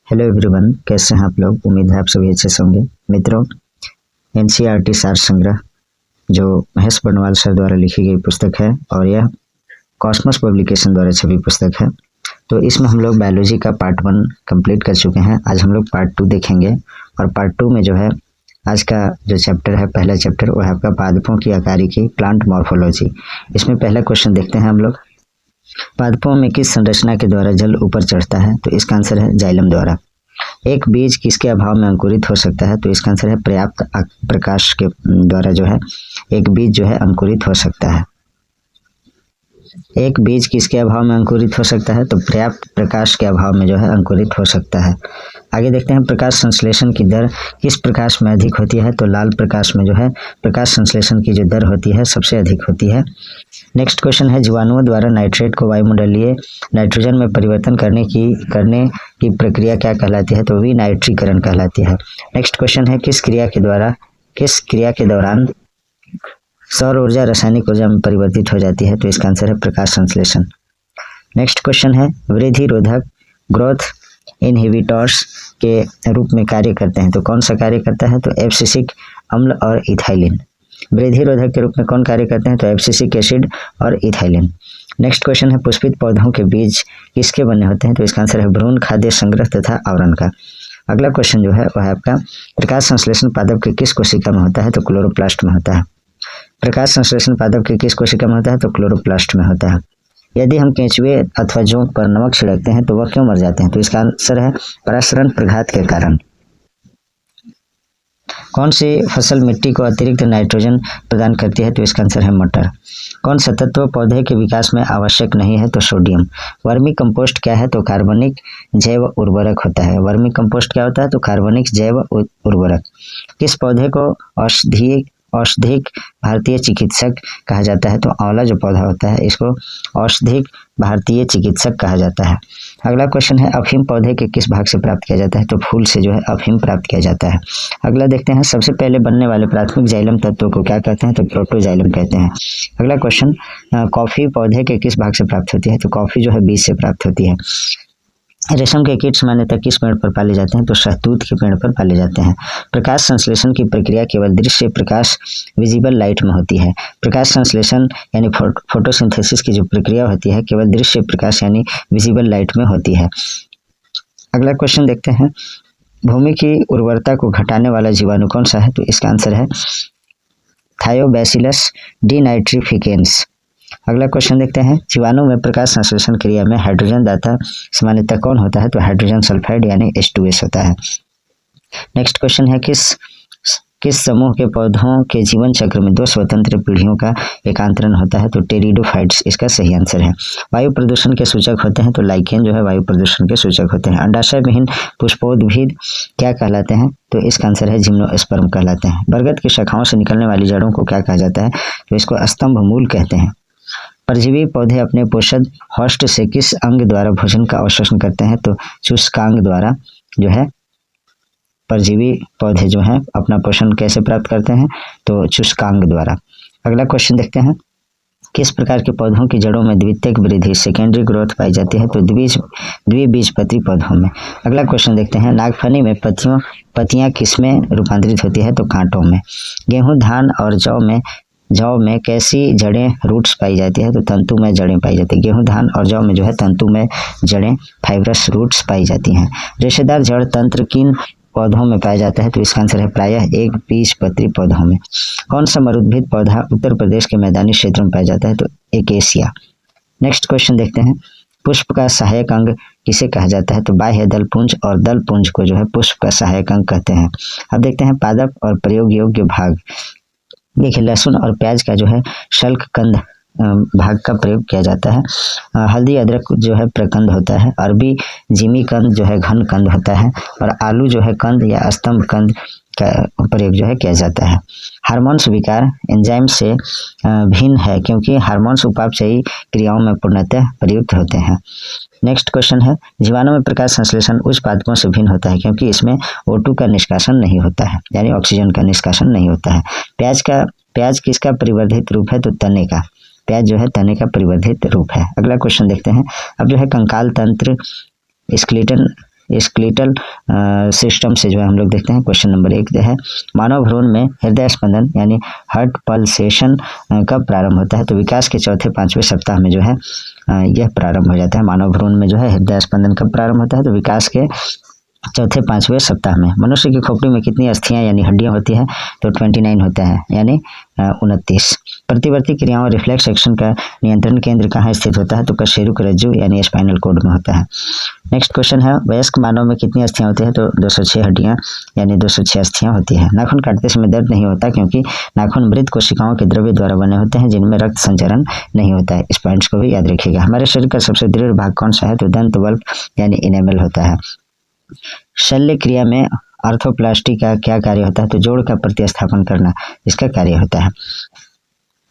Hello everyone, कैसे हैं आप लोग। उम्मीद है आप सभी अच्छे से होंगे। मित्रों, एनसीईआरटी सार संग्रह जो महेश बर्नवाल सर द्वारा लिखी गई पुस्तक है और यह कॉस्मोस पब्लिकेशन द्वारा छपी पुस्तक है। तो इसमें हम लोग बायोलॉजी का पार्ट 1 कंप्लीट कर चुके हैं। आज हम लोग पार्ट 2 देखेंगे और पार्ट 2 में जो है आज का जो चैप्टर है, पहला चैप्टर, वो है आपका पादपों की आकारिकी, प्लांट मॉर्फोलॉजी। इसमें पहला क्वेश्चन देखते हैं हम लोग। पादपों में किस संरचना के द्वारा जल ऊपर चढ़ता है? तो इसका आंसर है जाइलम द्वारा। एक बीज किसके अभाव में अंकुरित हो सकता है? तो इसका आंसर है पर्याप्त प्रकाश के द्वारा जो है एक बीज जो है अंकुरित हो सकता है। एक बीज किसके अभाव में अंकुरित हो सकता है? तो पर्याप्त प्रकाश के अभाव में जो है अंकुरित हो सकता है। आगे देखते हैं, प्रकाश संश्लेषण की दर किस प्रकाश में अधिक होती है? तो लाल प्रकाश में जो है प्रकाश संश्लेषण की जो दर होती है सबसे अधिक होती है। नेक्स्ट क्वेश्चन है, जीवाणुओं द्वारा नाइट्रेट को वायुमंडलीय नाइट्रोजन में परिवर्तन करने की प्रक्रिया क्या कहलाती है? तो विनाइट्रीकरण कहलाती है। नेक्स्ट क्वेश्चन है, किस क्रिया के दौरान सौर ऊर्जा रासायनिक ऊर्जा में परिवर्तित हो जाती है? तो इसका आंसर है प्रकाश संश्लेषण। नेक्स्ट क्वेश्चन है, वृद्धि रोधक ग्रोथ इनहिबिटर्स के रूप में कार्य करते हैं। तो कौन सा कार्य करता है? तो एब्सिसिक अम्ल और इथाइलिन। वृद्धि रोधक के रूप में कौन कार्य करते हैं? तो एब्सिसिक एसिड और इथाइलिन। नेक्स्ट क्वेश्चन है, पुष्पित पौधों के बीज किसके बने होते हैं? तो इसका आंसर है भ्रूण, खाद्य संग्रह तथा आवरण का। अगला क्वेश्चन जो है वह है आपका, प्रकाश संश्लेषण पादप के किस कोशिका में होता है? तो क्लोरोप्लास्ट में होता है। प्रकाश संश्लेषण पादप के किस कोशिका में होता है? तो क्लोरोप्लास्ट में होता है। यदि हम केंचुए अथवा जोंक पर नमक छिड़कते हैं तो वह क्यों मर जाते हैं? तो इसका आंसर है परासरण प्रघात के कारण। कौन सी फसल मिट्टी को अतिरिक्त नाइट्रोजन प्रदान करती है? तो इसका आंसर है मटर। कौन सा तत्व पौधे के विकास में आवश्यक नहीं है? तो सोडियम। वर्मी कंपोस्ट क्या है? तो कार्बनिक जैव उर्वरक होता है। वर्मी कंपोस्ट क्या होता है? तो कार्बनिक जैव उर्वरक। किस पौधे को औषधिक भारतीय चिकित्सक कहा जाता है? तो आंवला जो पौधा होता है इसको औषधिक भारतीय चिकित्सक कहा जाता है। अगला क्वेश्चन है, अफीम पौधे के किस भाग से प्राप्त किया जाता है? तो फूल से जो है अफीम प्राप्त किया जाता है। अगला देखते हैं, सबसे पहले बनने वाले प्राथमिक जाइलम तत्व को क्या कहते हैं? तो प्रोटोजाइलम कहते हैं। अगला क्वेश्चन, कॉफी पौधे के किस भाग से प्राप्त होती है? तो कॉफी जो है बीज से प्राप्त होती है। रेशम के कीट सामान्यतः किस पेड़ पर पाले जाते हैं? तो शहतूत के पेड़ पर पाले जाते हैं। प्रकाश संश्लेषण की प्रक्रिया केवल दृश्य प्रकाश विजिबल लाइट में होती है। प्रकाश संश्लेषण यानी फोटोसिंथेसिस की जो प्रक्रिया होती है केवल दृश्य प्रकाश यानी विजिबल लाइट में होती है। अगला क्वेश्चन देखते हैं, भूमि की उर्वरता को घटाने वाला जीवाणु कौन सा है? तो इसका आंसर है थायोबैसिलस डिनाइट्रिफिकेंस। अगला क्वेश्चन देखते हैं, जीवाणु में प्रकाश संश्लेषण क्रिया में हाइड्रोजन दाता सामान्यतः कौन होता है? तो हाइड्रोजन सल्फाइड यानी H2S होता है। नेक्स्ट क्वेश्चन है, किस समूह के पौधों के जीवन चक्र में 2 स्वतंत्र पीढ़ियों का एकांतरण होता है? तो टेरिडोफाइट्स इसका सही आंसर है। वायु प्रदूषण के सूचक होते हैं? तो लाइकेन जो है वायु प्रदूषण के सूचक होते हैं। अंडाशय विहीन पुष्पोद्भिद क्या कहलाते हैं? तो इसका आंसर है जिम्नोस्पर्म कहलाते हैं। बरगद की शाखाओं से निकलने वाली जड़ों को क्या कहा जाता है? तो इसको स्तंभ मूल कहते हैं। परजीवी पौधे अपने पोषक होस्ट से किस अंग द्वारा भोजन का अवशोषण करते हैं? तो शुष्कांग द्वारा जो है परजीवी पौधे जो हैं अपना पोषण कैसे प्राप्त करते हैं? तो शुष्कांग द्वारा। अगला क्वेश्चन देखते हैं, किस प्रकार के पौधों की जड़ों में द्वितीयक वृद्धि सेकेंडरी ग्रोथ पाई जाती है? तो द्विबीजपत्री पौधों में। अगला क्वेश्चन देखते हैं, नागफनी में पत्तियां किसमें रूपांतरित होती है? तो कांटों में। गेहूं, धान और जौ में कैसी जड़ें रूट्स पाई जाती है? तो तंतु में जड़ें पाई जाती है। गेहूं, धान और जौ में जो है तंतु में जड़ें फाइब्रस रूट्स पाई जाती हैं। रेशेदार जड़ तंत्र किन पौधों में पाया जाता है? तो इसका आंसर है प्रायः एक बीजपत्री पौधों में। कौन सा मरुद्भिद पौधा उत्तर प्रदेश के मैदानी क्षेत्रों में पाया जाता है? तो एकेसिया। नेक्स्ट क्वेश्चन देखते हैं, पुष्प का सहायक अंग किसे कहा जाता है? तो बाह्य दल पुंज और दल पुंज को जो है पुष्प का सहायक अंग कहते हैं। अब देखते हैं पादप और प्रयोग योग्य भाग। देखिए, लहसुन और प्याज का जो है शल्क कंद भाग का प्रयोग किया जाता है। हल्दी अदरक जो है प्रकंद होता है। अरबी जिमी कंद जो है घन कंद होता है और आलू जो है कंद या स्तंभ कंद का प्रयोग जो है किया जाता है। हार्मोन्स विकार एंजाइम से भिन्न है क्योंकि हार्मोन्स उपापचयी क्रियाओं में पूर्णतः प्रयुक्त होते हैं। नेक्स्ट क्वेश्चन है, जीवाणु में प्रकाश संश्लेषण उच्च पादपों से भिन्न होता है क्योंकि इसमें O2 का निष्कासन नहीं होता है यानी ऑक्सीजन का निष्कासन नहीं होता है। प्याज किसका परिवर्धित रूप है? तो तने का। प्याज जो है तने का परिवर्धित रूप है। अगला क्वेश्चन देखते हैं, अब जो है कंकाल तंत्र स्केलेटन स्केलेटल सिस्टम से जो है हम लोग देखते हैं। क्वेश्चन नंबर 1 जो है मानव भ्रूण में हृदय स्पंदन यानी हार्ट पल्सेशन कब प्रारंभ होता है? तो विकास के चौथे 5वें सप्ताह में जो है यह प्रारंभ हो जाता है। मानव भ्रूण में जो है हृदय स्पंदन कब प्रारंभ होता है? तो विकास के चौथे 5वें सप्ताह में। मनुष्य की खोपड़ी में कितनी अस्थियां यानी हड्डियां होती है? तो 29 होता है यानी 29। प्रतिवर्ती क्रियाओं रिफ्लेक्स एक्शन का नियंत्रण केंद्र कहाँ स्थित होता है? तो कशेरुक रज्जु यानी स्पाइनल कॉर्ड में होता है। नेक्स्ट क्वेश्चन है वयस्क मानव में कितनी अस्थियां होती है? तो 206 हड्डियां यानी 206 अस्थियां होती है। नाखून काटते समय दर्द नहीं होता क्योंकि नाखून मृत कोशिकाओं के द्रव्य द्वारा बने होते हैं जिनमें रक्त संचरण नहीं होता है। इस पॉइंट्स को भी याद रखिएगा। हमारे शरीर का सबसे दृढ़ भाग कौन सा है? तो दंत बल्ब यानी इनेमल होता है। शल्य क्रिया में आर्थोप्लास्टी का क्या कार्य होता है? तो जोड़ का प्रतिस्थापन करना इसका कार्य होता है।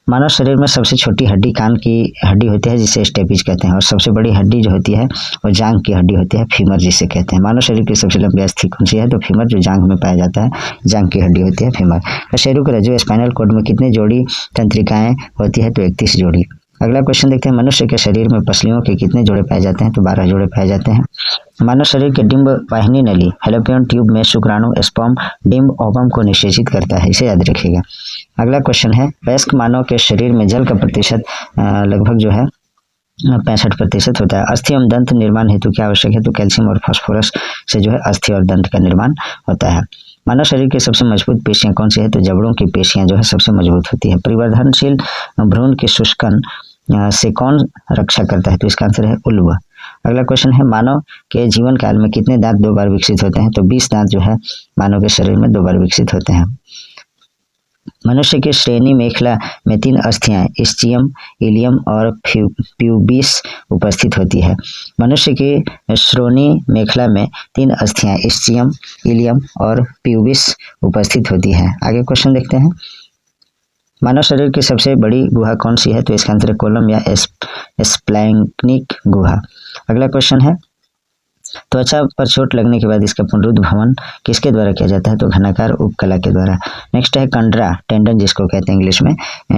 मानव शरीर में सबसे छोटी हड्डी कान की हड्डी होती है जिसे स्टेपिज कहते हैं और सबसे बड़ी हड्डी जो होती है वो जांघ की हड्डी होती है, फीमर जिसे कहते हैं। मानव शरीर की सबसे लंबी अस्थि कौन सी है? तो फीमर जो जांघ में पाया जाता है, जांघ की हड्डी होती है फीमर। कशेरुक रज्जु स्पाइनल कॉर्ड में कितनी जोड़ी तंत्रिकाएं होती है? तो 31 जोड़ी। अगला क्वेश्चन देखते हैं मनुष्य के शरीर में पसलियों के कितने जोड़े पाए जाते हैं? तो 12 जोड़े पाए जाते हैं। मानव शरीर के डिंब वाहिनी नली फैलोपियन ट्यूब में शुक्राणु स्पर्म डिंब ओवम को निषेचित करता है, इसे याद रखिएगा। अगला क्वेश्चन है वयस्क मानव के शरीर में जल का प्रतिशत लगभग जो है 65% होता है। अस्थि एवं दंत निर्माण हेतु क्या आवश्यक है? तो कैल्शियम और फास्फोरस से जो है अस्थि और दंत का निर्माण होता है। मानव शरीर की सबसे मजबूत पेशियां कौन सी है? तो जबड़ों की पेशियां जो है सबसे मजबूत होती है। परिवर्धनशील भ्रूण के शुष्कन से कौन रक्षा करता है? तो इसका आंसर है उल्व। अगला क्वेश्चन है मानव के जीवन काल में कितने दांत 2 बार विकसित होते हैं? तो 20 दांत जो है मानव के शरीर में 2 बार विकसित होते हैं। मनुष्य की श्रेणी मेखला में 3 अस्थियां इस्चियम, इलियम और प्यूबिस उपस्थित होती है। मनुष्य की श्रोणी मेखला में 3 अस्थियां इस्चियम, इलियम और प्यूबिस उपस्थित होती है। आगे क्वेश्चन देखते हैं मानव शरीर की सबसे बड़ी गुहा कौन सी है? तो इसका आंसर है कोलम या स्प्लैंक्निक गुहा। अगला क्वेश्चन है त्वचा पर चोट लगने के बाद इसका पुनरुद्भवन किसके द्वारा किया जाता है? तो घनाकार उपकला के द्वारा। नेक्स्ट है कंडरा टेंडन जिसको कहते हैं इंग्लिश में,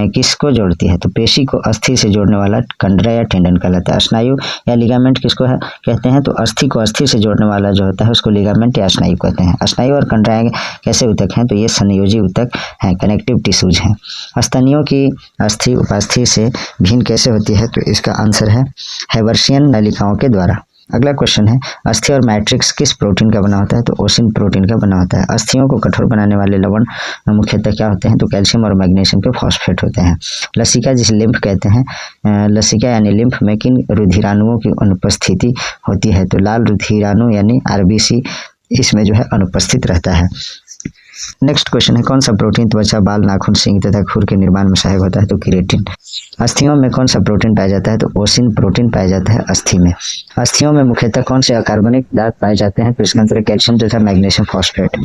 किसको जोड़ती है? तो पेशी को अस्थि से जोड़ने वाला कंडरा या टेंडन कहलाता है। स्नायु या लिगामेंट किसको है कहते हैं? तो अस्थि को अस्थि से जोड़ने वाला जो होता है उसको लिगामेंट या स्नायु कहते हैं। स्नायु और कंडरा कैसे ऊतक हैं? तो ये संयोजी ऊतक हैं, कनेक्टिव टिश्यूज हैं। स्तनियों की अस्थि उपास्थि से भिन्न कैसे होती है? तो इसका आंसर है हैवर्सियन नलिकाओं के द्वारा। अगला क्वेश्चन है अस्थि और मैट्रिक्स किस प्रोटीन का बना होता है? तो ओसिन प्रोटीन का बना होता है। अस्थियों को कठोर बनाने वाले लवण मुख्यतः क्या होते हैं? तो कैल्शियम और मैग्नीशियम के फॉस्फेट होते हैं। लसिका जिसे लिम्फ कहते हैं, लसिका यानी लिम्फ में किन रुधिराणुओं की अनुपस्थिति होती है? तो लाल रुधिराणु यानी आरबीसी इसमें जो है अनुपस्थित रहता है। नेक्स्ट क्वेश्चन है कौन सा प्रोटीन त्वचा, बाल, नाखून, सींग तथा खुर के निर्माण में सहायक होता है? तो केराटिन। अस्थियों में कौन सा प्रोटीन पाया जाता है? तो ओसिन प्रोटीन पाया जाता है अस्थि में। अस्थियों में मुख्यतः कौन से अकार्बनिक पदार्थ पाए जाते हैं? तो इसका आंसर कैल्शियम तथा मैग्नीशियम फॉस्फेट।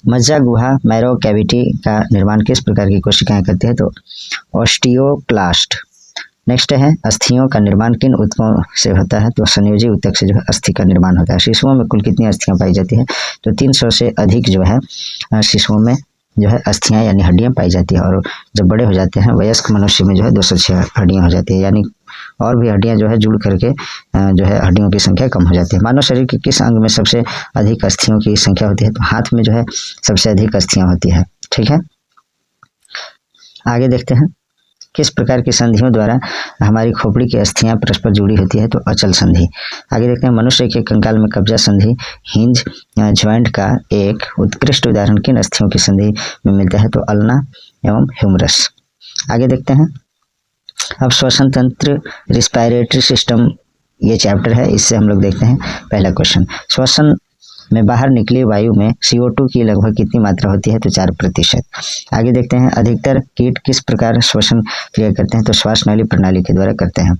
मज्जा गुहा मैरो कैविटी का निर्माण किस प्रकार की कोशिकाएं करती है? तो ऑस्टियोक्लास्ट। नेक्स्ट है अस्थियों का निर्माण किन ऊतकों से होता है? तो संयोजी ऊतक से जो है अस्थि का निर्माण होता है। शिशुओं में कुल कितनी अस्थियां पाई जाती है? तो 300 से अधिक जो है शिशुओं में जो है अस्थियां यानी हड्डियां पाई जाती है और जब बड़े हो जाते हैं वयस्क मनुष्य में जो है 206 हड्डियां हो जाती है, यानी और भी हड्डियां जो है जुड़ करके जो है हड्डियों की संख्या कम हो जाती है। मानव शरीर के किस अंग में सबसे अधिक अस्थियों की संख्या होती है? तो हाथ में जो है सबसे अधिक अस्थियां होती है। ठीक है, आगे देखते हैं किस प्रकार की संधियों द्वारा हमारी खोपड़ी की अस्थियां परस्पर जुड़ी होती है? तो अचल संधि। आगे देखते हैं मनुष्य के कंकाल में कब्जा संधि हिंज ज्वाइंट का एक उत्कृष्ट उदाहरण किन अस्थियों की संधि में मिलता है? तो अल्ना एवं ह्यूमरस। आगे देखते हैं अब श्वसन तंत्र रिस्पायरेटरी सिस्टम ये चैप्टर है, इससे हम लोग देखते हैं पहला क्वेश्चन। श्वसन में बाहर निकली वायु में CO2 की लगभग कितनी मात्रा होती है? तो 4%। आगे देखते हैं अधिकतर कीट किस प्रकार श्वसन क्रिया करते हैं? तो श्वास नली प्रणाली के द्वारा करते हैं।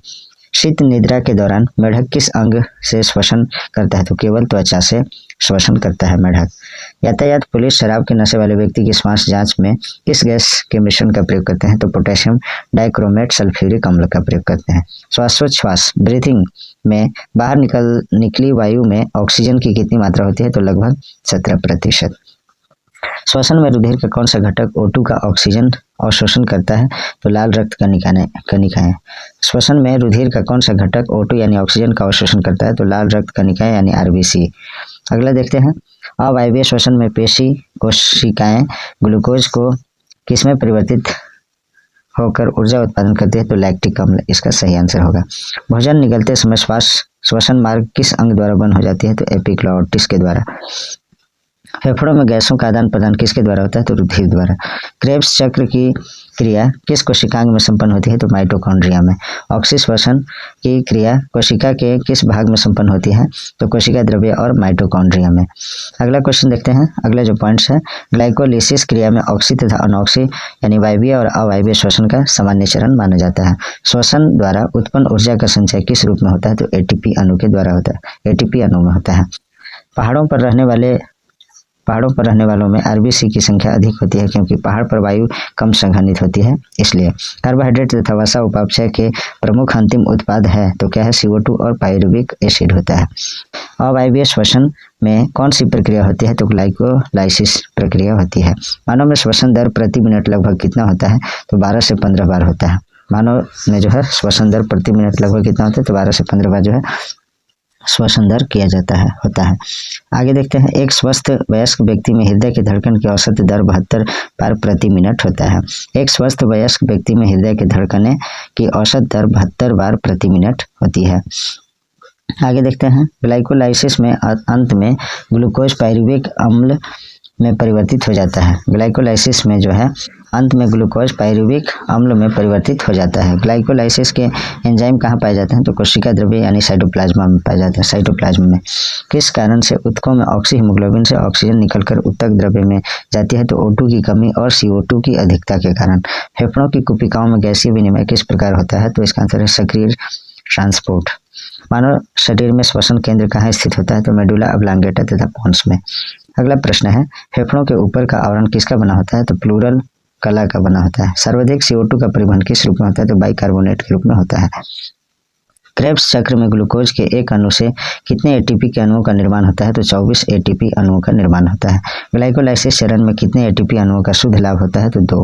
शीत निद्रा के दौरान मेढक किस अंग से श्वसन करता है? तो केवल त्वचा से श्वसन करता है मेढक। यातायात पुलिस शराब के नशे वाले व्यक्ति की श्वास जांच में किस गैस के मिश्रण का प्रयोग करते हैं? तो पोटेशियम डाइक्रोमेट सल्फ्यूरिक अम्ल का प्रयोग करते हैं। श्वासोच्छ्वास ब्रीथिंग में बाहर निकली वायु में ऑक्सीजन की कितनी मात्रा होती है? तो लगभग 17%। श्वसन में रुधिर का कौन सा घटक O2 का ऑक्सीजन अवशोषण करता है? तो लाल रक्त कणिकाएं। श्वसन में रुधिर का कौन सा घटक O2 यानी ऑक्सीजन का अवशोषण करता है? तो लाल रक्त कणिकाएं यानी RBC। अगला देखते हैं, अवायवीय श्वसन में पेशी कोशिकाएं ग्लूकोज को किसमें परिवर्तित होकर ऊर्जा उत्पादन करती है? तो लैक्टिक अम्ल इसका सही आंसर होगा। भोजन निगलते समय श्वसन मार्ग किस अंग द्वारा बंद हो जाती है? तो एपिग्लॉटिस के द्वारा। फेफड़ों में गैसों का आदान प्रदान किसके द्वारा होता है? तो रुधिर द्वारा। क्रेब्स चक्र की क्रिया किस कोशिकांग में संपन्न होती है? तो माइटोकॉन्ड्रिया में। ऑक्सीश्वसन की क्रिया कोशिका के किस भाग में संपन्न होती है? तो कोशिका द्रव्य और माइटोकॉन्ड्रिया में। अगला क्वेश्चन देखते हैं, अगला जो पॉइंट्स है, ग्लाइकोलिसिस क्रिया में ऑक्सी तथा अनऑक्सी यानी वायवीय और अवायवीय श्वसन का सामान्य चरण माना जाता है। श्वसन द्वारा उत्पन्न ऊर्जा का संचय किस रूप में होता है? तो एटीपी अणु के द्वारा होता है, एटीपी अणु में होता है। पहाड़ों पर रहने वालों में RBC की संख्या अधिक होती है क्योंकि पहाड़ पर वायु कम संघनित होती है, इसलिए। कार्बोहाइड्रेट तथा वसा उपापचय के प्रमुख अंतिम उत्पाद है, तो क्या है? CO2 और पायरुविक एसिड होता है। अवायवीय श्वसन में कौन सी प्रक्रिया होती है? तो ग्लाइकोलाइसिस प्रक्रिया होती है। मानव में श्वसन दर प्रति मिनट लगभग कितना होता है? तो 12 से 15 बार होता है। मानव में जो है श्वसन दर प्रति मिनट लगभग कितना होता है? तो 12 से 15 बार जो है श्वसन दर किया जाता है, होता है। आगे देखते हैं, एक स्वस्थ वयस्क व्यक्ति में हृदय की धड़कन की औसत दर 72 बार प्रति मिनट होता है। एक स्वस्थ वयस्क व्यक्ति में हृदय की धड़कने की औसत दर 72 बार प्रति मिनट होती है। आगे देखते हैं, ग्लाइकोलाइसिस में अंत में ग्लूकोज पायरुविक अम्ल में परिवर्तित हो जाता है। ग्लाइकोलाइसिस में जो है अंत में ग्लूकोज पायरुविक अम्ल में परिवर्तित हो जाता है। ग्लाइकोलाइसिस के एंजाइम कहाँ पाए जाते हैं? तो कोशिका द्रव्य यानी साइटोप्लाज्मा में पाए जाते हैं, साइटोप्लाज्म में। किस कारण से ऊतकों में ऑक्सी हीमोग्लोबिन से ऑक्सीजन निकलकर ऊतक द्रव्य में जाती है? तो O2 की कमी और CO2 की अधिकता के कारण। फेफड़ों की कुपिकाओं में गैसीय विनिमय किस प्रकार होता है? तो इसका आंसर है सक्रिय ट्रांसपोर्ट। मानव शरीर में श्वसन केंद्र कहाँ स्थित होता है? तो मेडुला ऑब्लांगेटा तथा पोन्स में। अगला प्रश्न है, फेफड़ों के ऊपर का आवरण किसका बना होता है? तो प्लूरल कला का बना होता है। सर्वाधिक CO2 का परिवहन किस रूप में होता है? तो बाइकार्बोनेट के रूप में होता है। क्रेब्स चक्र में ग्लूकोज के एक अणु से कितने ATP के अणुओं का निर्माण होता है? तो 24 ATP अणुओं का निर्माण होता है। ग्लाइकोलाइसिस चरण में कितने ATP अणुओं का शुद्ध लाभ होता है? तो 2।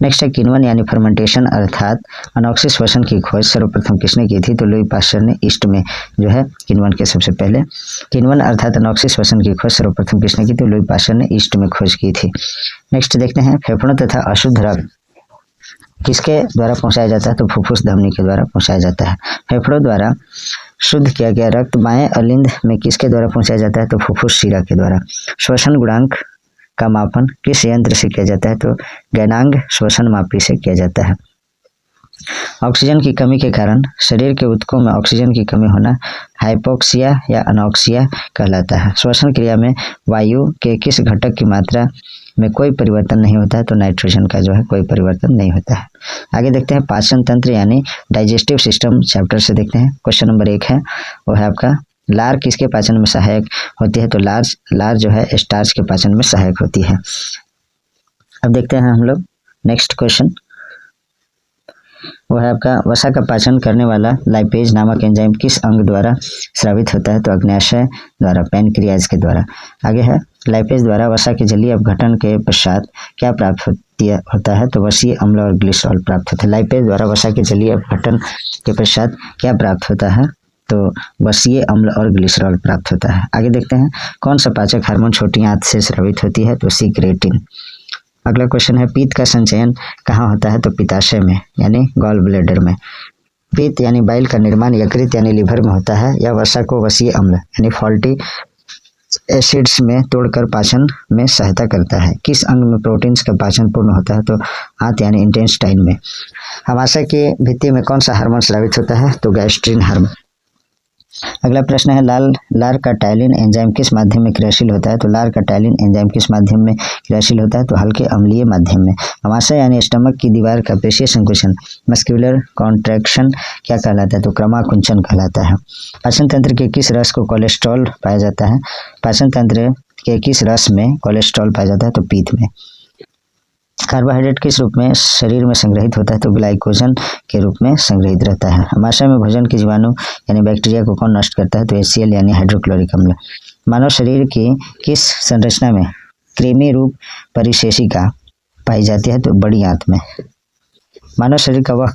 नेक्स्ट है, किण्वन यानी फर्मेंटेशन अर्थात अनॉक्सी श्वसन की खोज सर्वप्रथम किसने की थी? तो लुई पास्चर ने ईस्ट में जो है किण्वन के सबसे पहले। किण्वन अर्थात अनॉक्सी श्वसन की खोज सर्वप्रथम किसने की? तो लुई पास्चर ने ईस्ट में खोज की थी। नेक्स्ट देखते हैं, फेफड़ों तथा अशुद्ध रक्त किसके द्वारा पहुंचाया जाता है? तो फुफ्फुस धमनी के द्वारा पहुंचाया जाता है। फेफड़ों द्वारा शुद्ध किया गया रक्त बाएं अलिंद में किसके द्वारा पहुंचाया जाता है? तो फुफ्फुस शिरा के द्वारा। श्वसन गुणांक का मापन किस यंत्र से किया जाता है? तो गैनांग श्वसन मापी से किया जाता है। ऑक्सीजन की कमी के कारण शरीर के ऊतकों में ऑक्सीजन की कमी होना हाइपोक्सिया या अनॉक्सिया कहलाता है। श्वसन क्रिया में वायु के किस घटक की मात्रा में कोई परिवर्तन नहीं होता है? तो नाइट्रोजन का जो है कोई परिवर्तन नहीं होता है। आगे देखते हैं, पाचन तंत्र यानी डाइजेस्टिव सिस्टम चैप्टर से देखते हैं। क्वेश्चन नंबर 1 है, वो है आपका, लार किसके पाचन में सहायक होती है? तो लार जो है स्टार्च के पाचन में सहायक होती है। अब देखते हैं हम लोग नेक्स्ट क्वेश्चन, वो है आपका, वसा का पाचन करने वाला लाइपेज नामक एंजाइम किस अंग द्वारा स्रावित होता है? तो अग्न्याशय द्वारा, पैनक्रियाज के द्वारा। आगे है, लाइपेज द्वारा वसा के जलीय अपघटन के पश्चात क्या प्राप्त होता है? तो वसीय अम्ल और ग्लिसरॉल प्राप्त होता है। लाइपेज द्वारा वसा के जलीय अपघटन के पश्चात क्या प्राप्त होता है? तो वसीय अम्ल और ग्लिसरॉल प्राप्त होता है। आगे देखते हैं, कौन सा पाचक हार्मोन छोटी आंत से स्रावित होती है? तो सीक्रेटिन। अगला क्वेश्चन है, पित्त का संचयन कहाँ होता है? तो पित्ताशय में यानी गॉल ब्लैडर में। पित्त यानी बाइल का निर्माण यकृत यानी लिवर में होता है। यह वसा को वसीय अम्ल यानी फॉल्टी एसिड्स में तोड़कर पाचन में सहायता करता है। किस अंग में प्रोटीन्स का पाचन पूर्ण होता है? तो आंत यानी इंटेस्टाइन में। आमाशय की भित्ति में कौन सा हार्मोन स्रावित होता है? तो गैस्ट्रिन हार्मोन। अगला प्रश्न है, लार का टाइलिन एंजाइम किस माध्यम में क्रियाशील होता है? तो लार का टाइलिन एंजाइम किस माध्यम में क्रियाशील होता है? तो हल्के अम्लीय माध्यम में। आमाशय यानी स्टमक की दीवार का पेशीय संकुचन मस्क्यूलर कॉन्ट्रैक्शन क्या कहलाता है? तो क्रमाकुंचन कहलाता है। पाचन तंत्र के किस रस को कोलेस्ट्रॉल पाया जाता है? पाचन तंत्र के किस रस में कोलेस्ट्रॉल पाया जाता है? तो पीत में। कार्बोहाइड्रेट किस रूप में शरीर में संग्रहित होता है? तो ग्लाइकोजन के रूप में संग्रहित रहता है। आमाशय में भोजन के जीवाणु यानी बैक्टीरिया को कौन नष्ट करता है? तो HCl यानी हाइड्रोक्लोरिक अम्ल। मानव शरीर की किस संरचना में कृमि रूप परिशेषिका पाई जाती है तो बड़ी आंत में। मानव शरीर का वह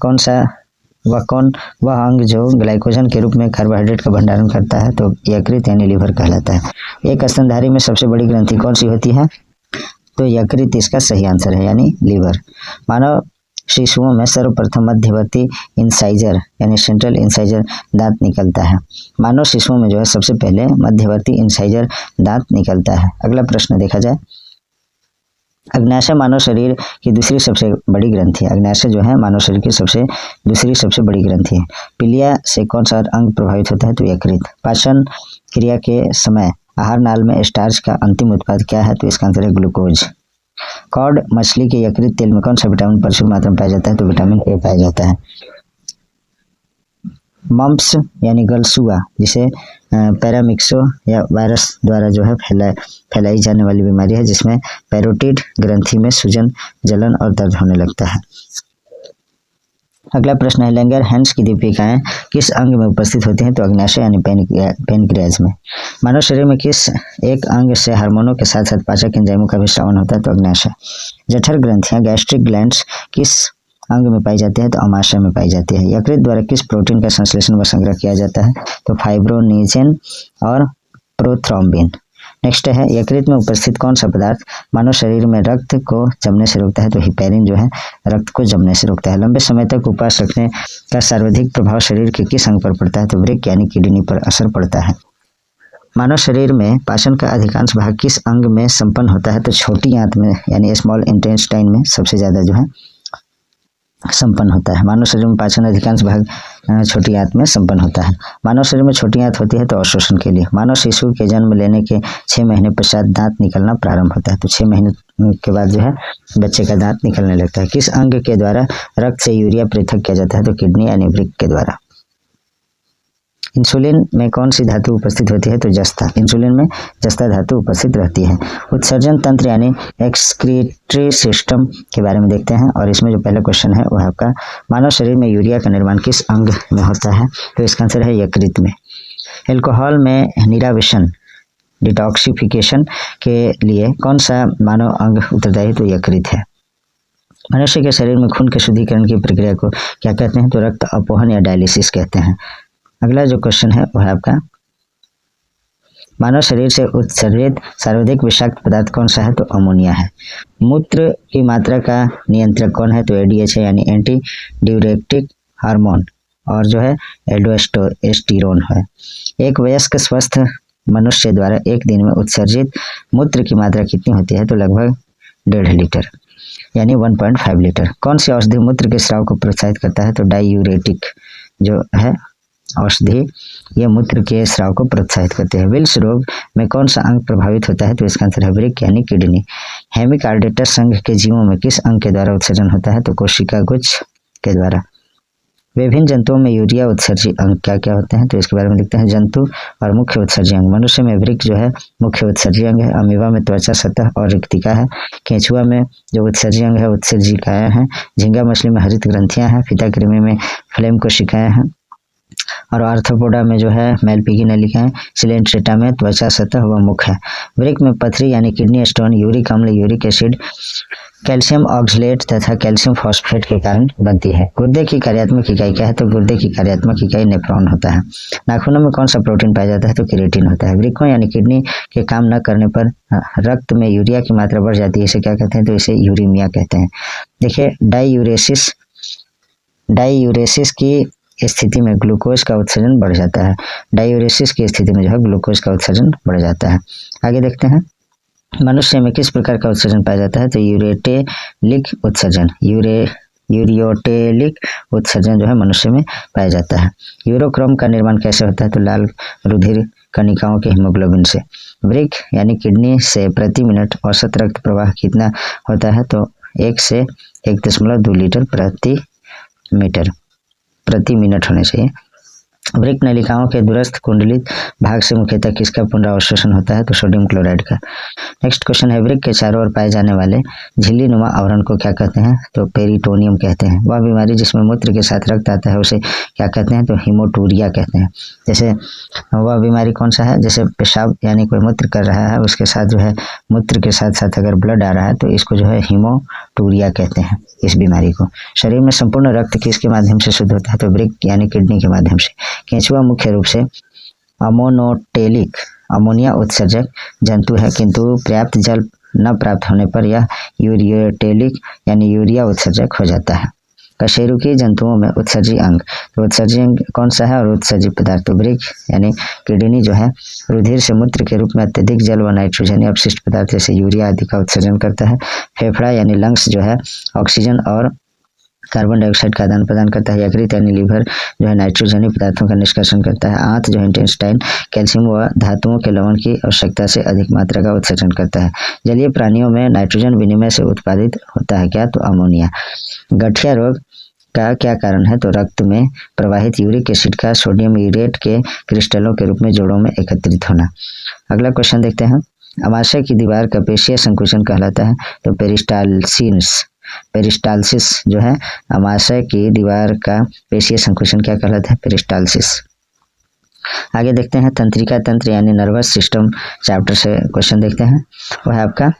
अंग जो ग्लाइकोजन के रूप में कार्बोहाइड्रेट का भंडारण करता है तो यकृत यानी लीवर कहलाता है। एक स्तनधारी में सबसे बड़ी ग्रंथि कौन सी होती है? तो यकृत इसका सही आंसर है यानी लीवर। मानव शिशुओं में सर्वप्रथम मध्यवर्ती इंसाइजर यानी सेंट्रल इंसाइजर दांत निकलता है। मानव शिशुओं में जो है सबसे पहले मध्यवर्ती इंसाइजर दांत निकलता है। अगला प्रश्न देखा जाए, अग्न्याशय मानव शरीर की दूसरी सबसे बड़ी ग्रंथि है। अग्न्याशय जो है मानव शरीर की दूसरी सबसे बड़ी ग्रंथि है। पीलिया से कौन सा अंग प्रभावित होता है? तो यकृत। पाचन क्रिया के समय आहार नाल में स्टार्च का अंतिम उत्पाद क्या है? तो इसका आंसर है ग्लूकोज। कॉड मछली के यकृत तेल में कौन सा विटामिन प्रचुर मात्रा में पाया जाता है? तो विटामिन ए पाया जाता है। मम्प्स यानी गलसुआ जिसे पैरामिक्सो या वायरस द्वारा जो है फैलाई जाने वाली बीमारी है जिसमें पैरोटिड ग्रंथि में सूजन, जलन और दर्द होने लगता है। अगला प्रश्न है, लैंगरहैंस की दीपिकाएं किस अंग में उपस्थित होती हैं? तो अग्न्याशय यानी पेनक्रियाज में। मानव शरीर में किस एक अंग से हार्मोनों के साथ साथ पाचक एंजाइमों का भी श्रावण होता है? तो अग्न्याशय। जठर ग्रंथियां गैस्ट्रिक ग्लैंड्स किस अंग में पाई जाती है? तो अमाशय में पाई जाती है। यकृत द्वारा किस प्रोटीन का संश्लेषण व संग्रह किया जाता है? तो फाइब्रोनिजेन और प्रोथ्रोम्बिन। नेक्स्ट है, यकृत में उपस्थित कौन सा पदार्थ मानव शरीर में रक्त को जमने से रोकता है? तो हिपैरिन जो है रक्त को जमने से रोकता है। लंबे समय तक उपवास रखने का सर्वाधिक प्रभाव शरीर के किस अंग पर पड़ता है? तो वृक्क यानी किडनी पर असर पड़ता है। मानव शरीर में पाचन का अधिकांश भाग किस अंग में संपन्न होता है? तो छोटी आंत में यानी स्मॉल इंटेस्टाइन में सबसे ज्यादा जो है संपन्न होता है। मानव शरीर में पाचन अधिकांश भाग छोटी आंत में संपन्न होता है। मानव शरीर में छोटी आंत होती है तो अवशोषण के लिए। मानव शिशु के जन्म लेने के 6 महीने पश्चात दांत निकलना प्रारंभ होता है। तो 6 महीने के बाद जो है बच्चे का दांत निकलने लगता है। किस अंग के द्वारा रक्त से यूरिया पृथक किया जाता है? तो किडनी यानी वृक्क के द्वारा। इंसुलिन में कौन सी धातु उपस्थित होती है? तो जस्ता। इंसुलिन में जस्ता धातु उपस्थित रहती है। उत्सर्जन तंत्र यानी एक्सक्रीटरी सिस्टम के बारे में देखते हैं और इसमें जो पहला क्वेश्चन है वह आपका, मानव शरीर में यूरिया का निर्माण किस अंग में होता है? तो इसका आंसर है यकृत में। एल्कोहल में निरावेशन डिटॉक्सिफिकेशन के लिए कौन सा मानव अंग उत्तरदायी? तो यकृत है। मनुष्य के शरीर में खून के शुद्धिकरण की प्रक्रिया को क्या कहते हैं? तो रक्त अपोहन या डायलिसिस कहते हैं। अगला जो क्वेश्चन है वह आपका, मानव शरीर से उत्सर्जित सर्वाधिक विषाक्त पदार्थ कौन सा है? तो अमोनिया है। मूत्र की मात्रा का नियंत्रक कौन है? तो एडीएच है यानी एंटी ड्यूरेटिक हार्मोन और जो है एल्डोस्टेरोन है। एक वयस्क स्वस्थ मनुष्य द्वारा एक दिन में उत्सर्जित मूत्र की मात्रा कितनी होती है? तो लगभग 1.5 लीटर यानी 1.5 लीटर। कौन सी औषधि मूत्र के स्राव को प्रोत्साहित करता है? तो डायूरेटिक जो है औषधि ये मूत्र के स्राव को प्रोत्साहित करते हैं। विल्स रोग में कौन सा अंग प्रभावित होता है? तो इसका आंसर है वृक्क यानी किडनी। हेमिकार्डेटस संघ के जीवों में किस अंग के द्वारा उत्सर्जन होता है? तो कोशिका गुच्छ के द्वारा। विभिन्न जंतुओं में यूरिया उत्सर्जी अंग क्या क्या होते हैं? तो इसके बारे में देखते हैं। जंतु और मुख्य उत्सर्जी अंग। मनुष्य में वृक्क जो है मुख्य उत्सर्जी अंग है। अमीबा में त्वचा सतह और रिक्तिका है। केंचुआ में जो उत्सर्जी अंग है उत्सर्जिकाएं हैं। झींगा मछली में हरित ग्रंथियां हैं। फीताकृमि में फ्लेम कोशिकाएं हैं और आर्थ्रोपोडा में जो है मेलपीगी नलिकाएं। सिलेंट्रेटा में त्वचा सतह व मुख है। वृक्क में पथरी यानी किडनी स्टोन यूरिक अम्ल, यूरिक एसिड, कैल्शियम ऑक्सलेट तथा कैल्शियम फॉस्फेट के कारण बनती है। गुर्दे की कार्यात्मक इकाई क्या है? तो गुर्दे की कार्यात्मक इकाई नेफ्रॉन होता है। नाखूनों में कौन सा प्रोटीन पाया जाता है? तो केराटिन होता है। वृक्कों यानी किडनी के काम न करने पर रक्त में यूरिया की मात्रा बढ़ जाती है, इसे क्या कहते हैं? तो इसे यूरीमिया कहते हैं। देखिए, डाईयूरेसिस की स्थिति में ग्लूकोज का उत्सर्जन बढ़ जाता है। डायूरेसिस की स्थिति में जो है ग्लूकोज का उत्सर्जन बढ़ जाता है। आगे देखते हैं, मनुष्य में किस प्रकार का उत्सर्जन पाया जाता है? तो यूरेटेलिक उत्सर्जन। यूरियोटेलिक उत्सर्जन जो है मनुष्य में पाया जाता है। यूरोक्रोम का निर्माण कैसे होता है? तो लाल रुधिर कणिकाओं के हीमोग्लोबिन से। वृक्क यानी किडनी से प्रति मिनट औसत रक्त प्रवाह कितना होता है? तो 1 से 1.2 लीटर प्रति मिनट होने चाहिए। वृक्क नलिकाओं के दूरस्थ कुंडलित भाग से मुख्यतः किसका पुनरावशोषण होता है? तो सोडियम क्लोराइड का। नेक्स्ट क्वेश्चन है, वृक्क के चारों ओर पाए जाने वाले झिल्ली नुमा आवरण को क्या कहते हैं? तो पेरिटोनियम कहते हैं। वह बीमारी जिसमें मूत्र के साथ रक्त आता है उसे क्या कहते हैं? तो हीमोटूरिया कहते हैं। जैसे वह बीमारी कौन सा है? जैसे पेशाब यानी कोई मूत्र कर रहा है, उसके साथ जो है मूत्र के साथ साथ अगर ब्लड आ रहा है तो इसको जो है हीमोटूरिया कहते हैं, इस बीमारी को। शरीर में संपूर्ण रक्त किसके माध्यम से शुद्ध होता है? तो वृक्क यानी किडनी के माध्यम से। केंचुआ मुख्य रूप से अमोनोटेलिक अमोनिया उत्सर्जक जंतु है, किंतु पर्याप्त जल न प्राप्त होने पर यह यूरियोटेलिक यानी यूरिया उत्सर्जक हो जाता है। कशेरुकी जंतुओं में उत्सर्जी अंग, तो उत्सर्जी अंग कौन सा है? और उत्सर्जी पदार्थ तो वृक्क यानी किडनी जो है रुधिर से मूत्र के रूप में अत्यधिक जल व नाइट्रोजन अपशिष्ट पदार्थ जैसे यूरिया आदि का उत्सर्जन करता है। फेफड़ा यानी लंग्स जो है ऑक्सीजन और कार्बन डाइऑक्साइड का आदान प्रदान करता है। यकृत यानी लीवर जो है नाइट्रोजनी पदार्थों का निष्कासन करता है। आंत जो है इंटेस्टाइन कैल्शियम व धातुओं के लवण की आवश्यकता से अधिक मात्रा का उत्सर्जन करता है। जलीय प्राणियों में नाइट्रोजन विनिमय से उत्पादित होता है क्या? तो अमोनिया। गठिया रोग का क्या कारण है? तो रक्त में प्रवाहित यूरिक एसिड का सोडियम यूरेट के क्रिस्टलों के रूप में जोड़ों में एकत्रित होना। अगला क्वेश्चन देखते हैं, अमाशय की दीवार का पेशीय संकुचन कहलाता है? तो पेरिस्टालसिस जो है अमाशय की दीवार का पेशीय संकुचन क्या कहलाता है? पेरिस्टालसिस। आगे देखते हैं, तंत्रिका तंत्र यानी नर्वस सिस्टम चैप्टर से क्वेश्चन देखते हैं। वह है आपका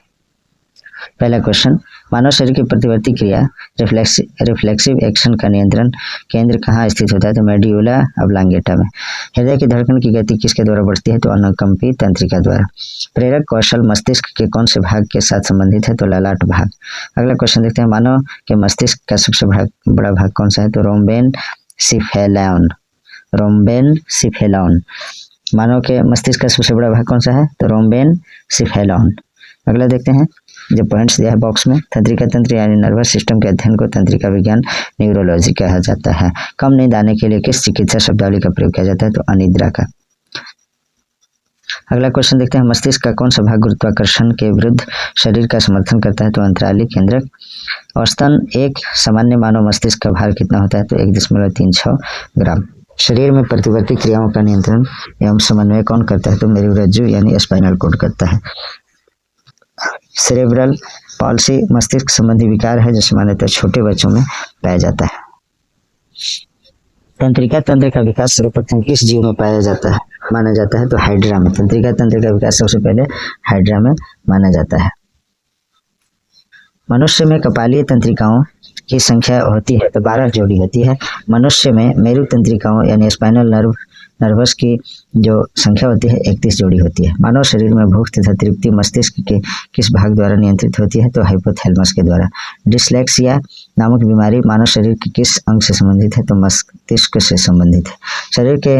पहला क्वेश्चन, मानव शरीर की प्रतिवर्ती क्रिया रिफ्लेक्सिव एक्शन का नियंत्रण केंद्र कहाँ स्थित होता है? तो मेड्यूला ऑब्लांगेटा में। हृदय की धड़कन की गति किसके द्वारा बढ़ती है? तो अनुकंपी तंत्रिका द्वारा। प्रेरक कौशल मस्तिष्क के कौन से भाग के साथ संबंधित है? तो ललाट भाग। अगला क्वेश्चन देखते हैं, मानव के मस्तिष्क का सबसे बड़ा भाग कौन सा है? तो रोम्बेन सिफेलॉन। मानव के मस्तिष्क का सबसे बड़ा भाग कौन सा है? तो रोम्बेन सिफेलॉन। अगला देखते हैं, जो पॉइंट्स दिया है बॉक्स में, तंत्रिका तंत्र यानी नर्वस सिस्टम के अध्ययन को तंत्रिका विज्ञान न्यूरोलॉजी कहा जाता है। कम नींद आने के लिए किस चिकित्सा शब्दावली का प्रयोग किया जाता है? तो अनिद्रा का। अगला क्वेश्चन देखते हैं, मस्तिष्क का कौन सा भाग गुरुत्वाकर्षण के विरुद्ध शरीर का समर्थन करता है? तो अंतराली केंद्रक। औसतन एक सामान्य मानव मस्तिष्क का भार कितना होता है? तो 1.36 ग्राम। शरीर में प्रतिवर्ती क्रियाओं का नियंत्रण एवं समन्वय कौन करता है? तो मेरुरज्जु यानी स्पाइनल कॉर्ड करता है। सेरेब्रल पॉल्सी मस्तिष्क संबंधी विकार है जो सामान्यतः छोटे बच्चों में पाया जाता है। तंत्रिका तंत्र का विकास सर्वप्रथम किस जीव में पाया जाता है माना जाता है? तो हाइड्रा में। तंत्रिका तंत्र का विकास सबसे पहले हाइड्रा में माना जाता है। मनुष्य में कपालीय तंत्रिकाओं की संख्या होती है तो 12 जोड़ी होती है। मनुष्य में मेरु तंत्रिकाओं यानी स्पाइनल नर्वस की जो संख्या होती है 31 जोड़ी होती है। मानव शरीर में भूख तथा तृप्ति मस्तिष्क के किस भाग द्वारा नियंत्रित होती है? तो हाइपोथैलेमस के द्वारा। डिस्लेक्सिया नामक बीमारी मानव शरीर के किस अंग से संबंधित है? तो मस्तिष्क से संबंधित है। शरीर के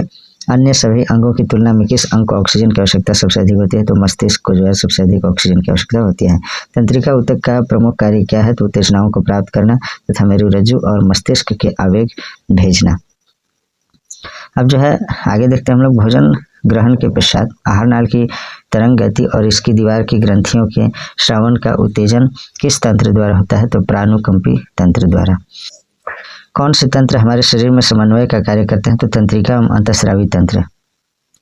अन्य सभी अंगों की तुलना में किस अंग को ऑक्सीजन की आवश्यकता सबसे अधिक होती है? तो मस्तिष्क को जो है सबसे अधिक ऑक्सीजन की आवश्यकता होती है। तंत्रिका ऊतक का प्रमुख कार्य क्या है? तो उत्तेजनाओं को प्राप्त करना तथा मेरुरज्जु और मस्तिष्क के आवेग भेजना। अब जो है आगे देखते हैं हम लोग, भोजन ग्रहण के पश्चात आहार नाल की तरंग गति और इसकी दीवार की ग्रंथियों के श्रवण का उत्तेजन किस तंत्र द्वारा होता है? तो प्राणुकंपी तंत्र द्वारा। कौन से तंत्र हमारे शरीर में समन्वय का कार्य करते हैं? तो तंत्रिका एवं अंतःस्रावी तंत्र,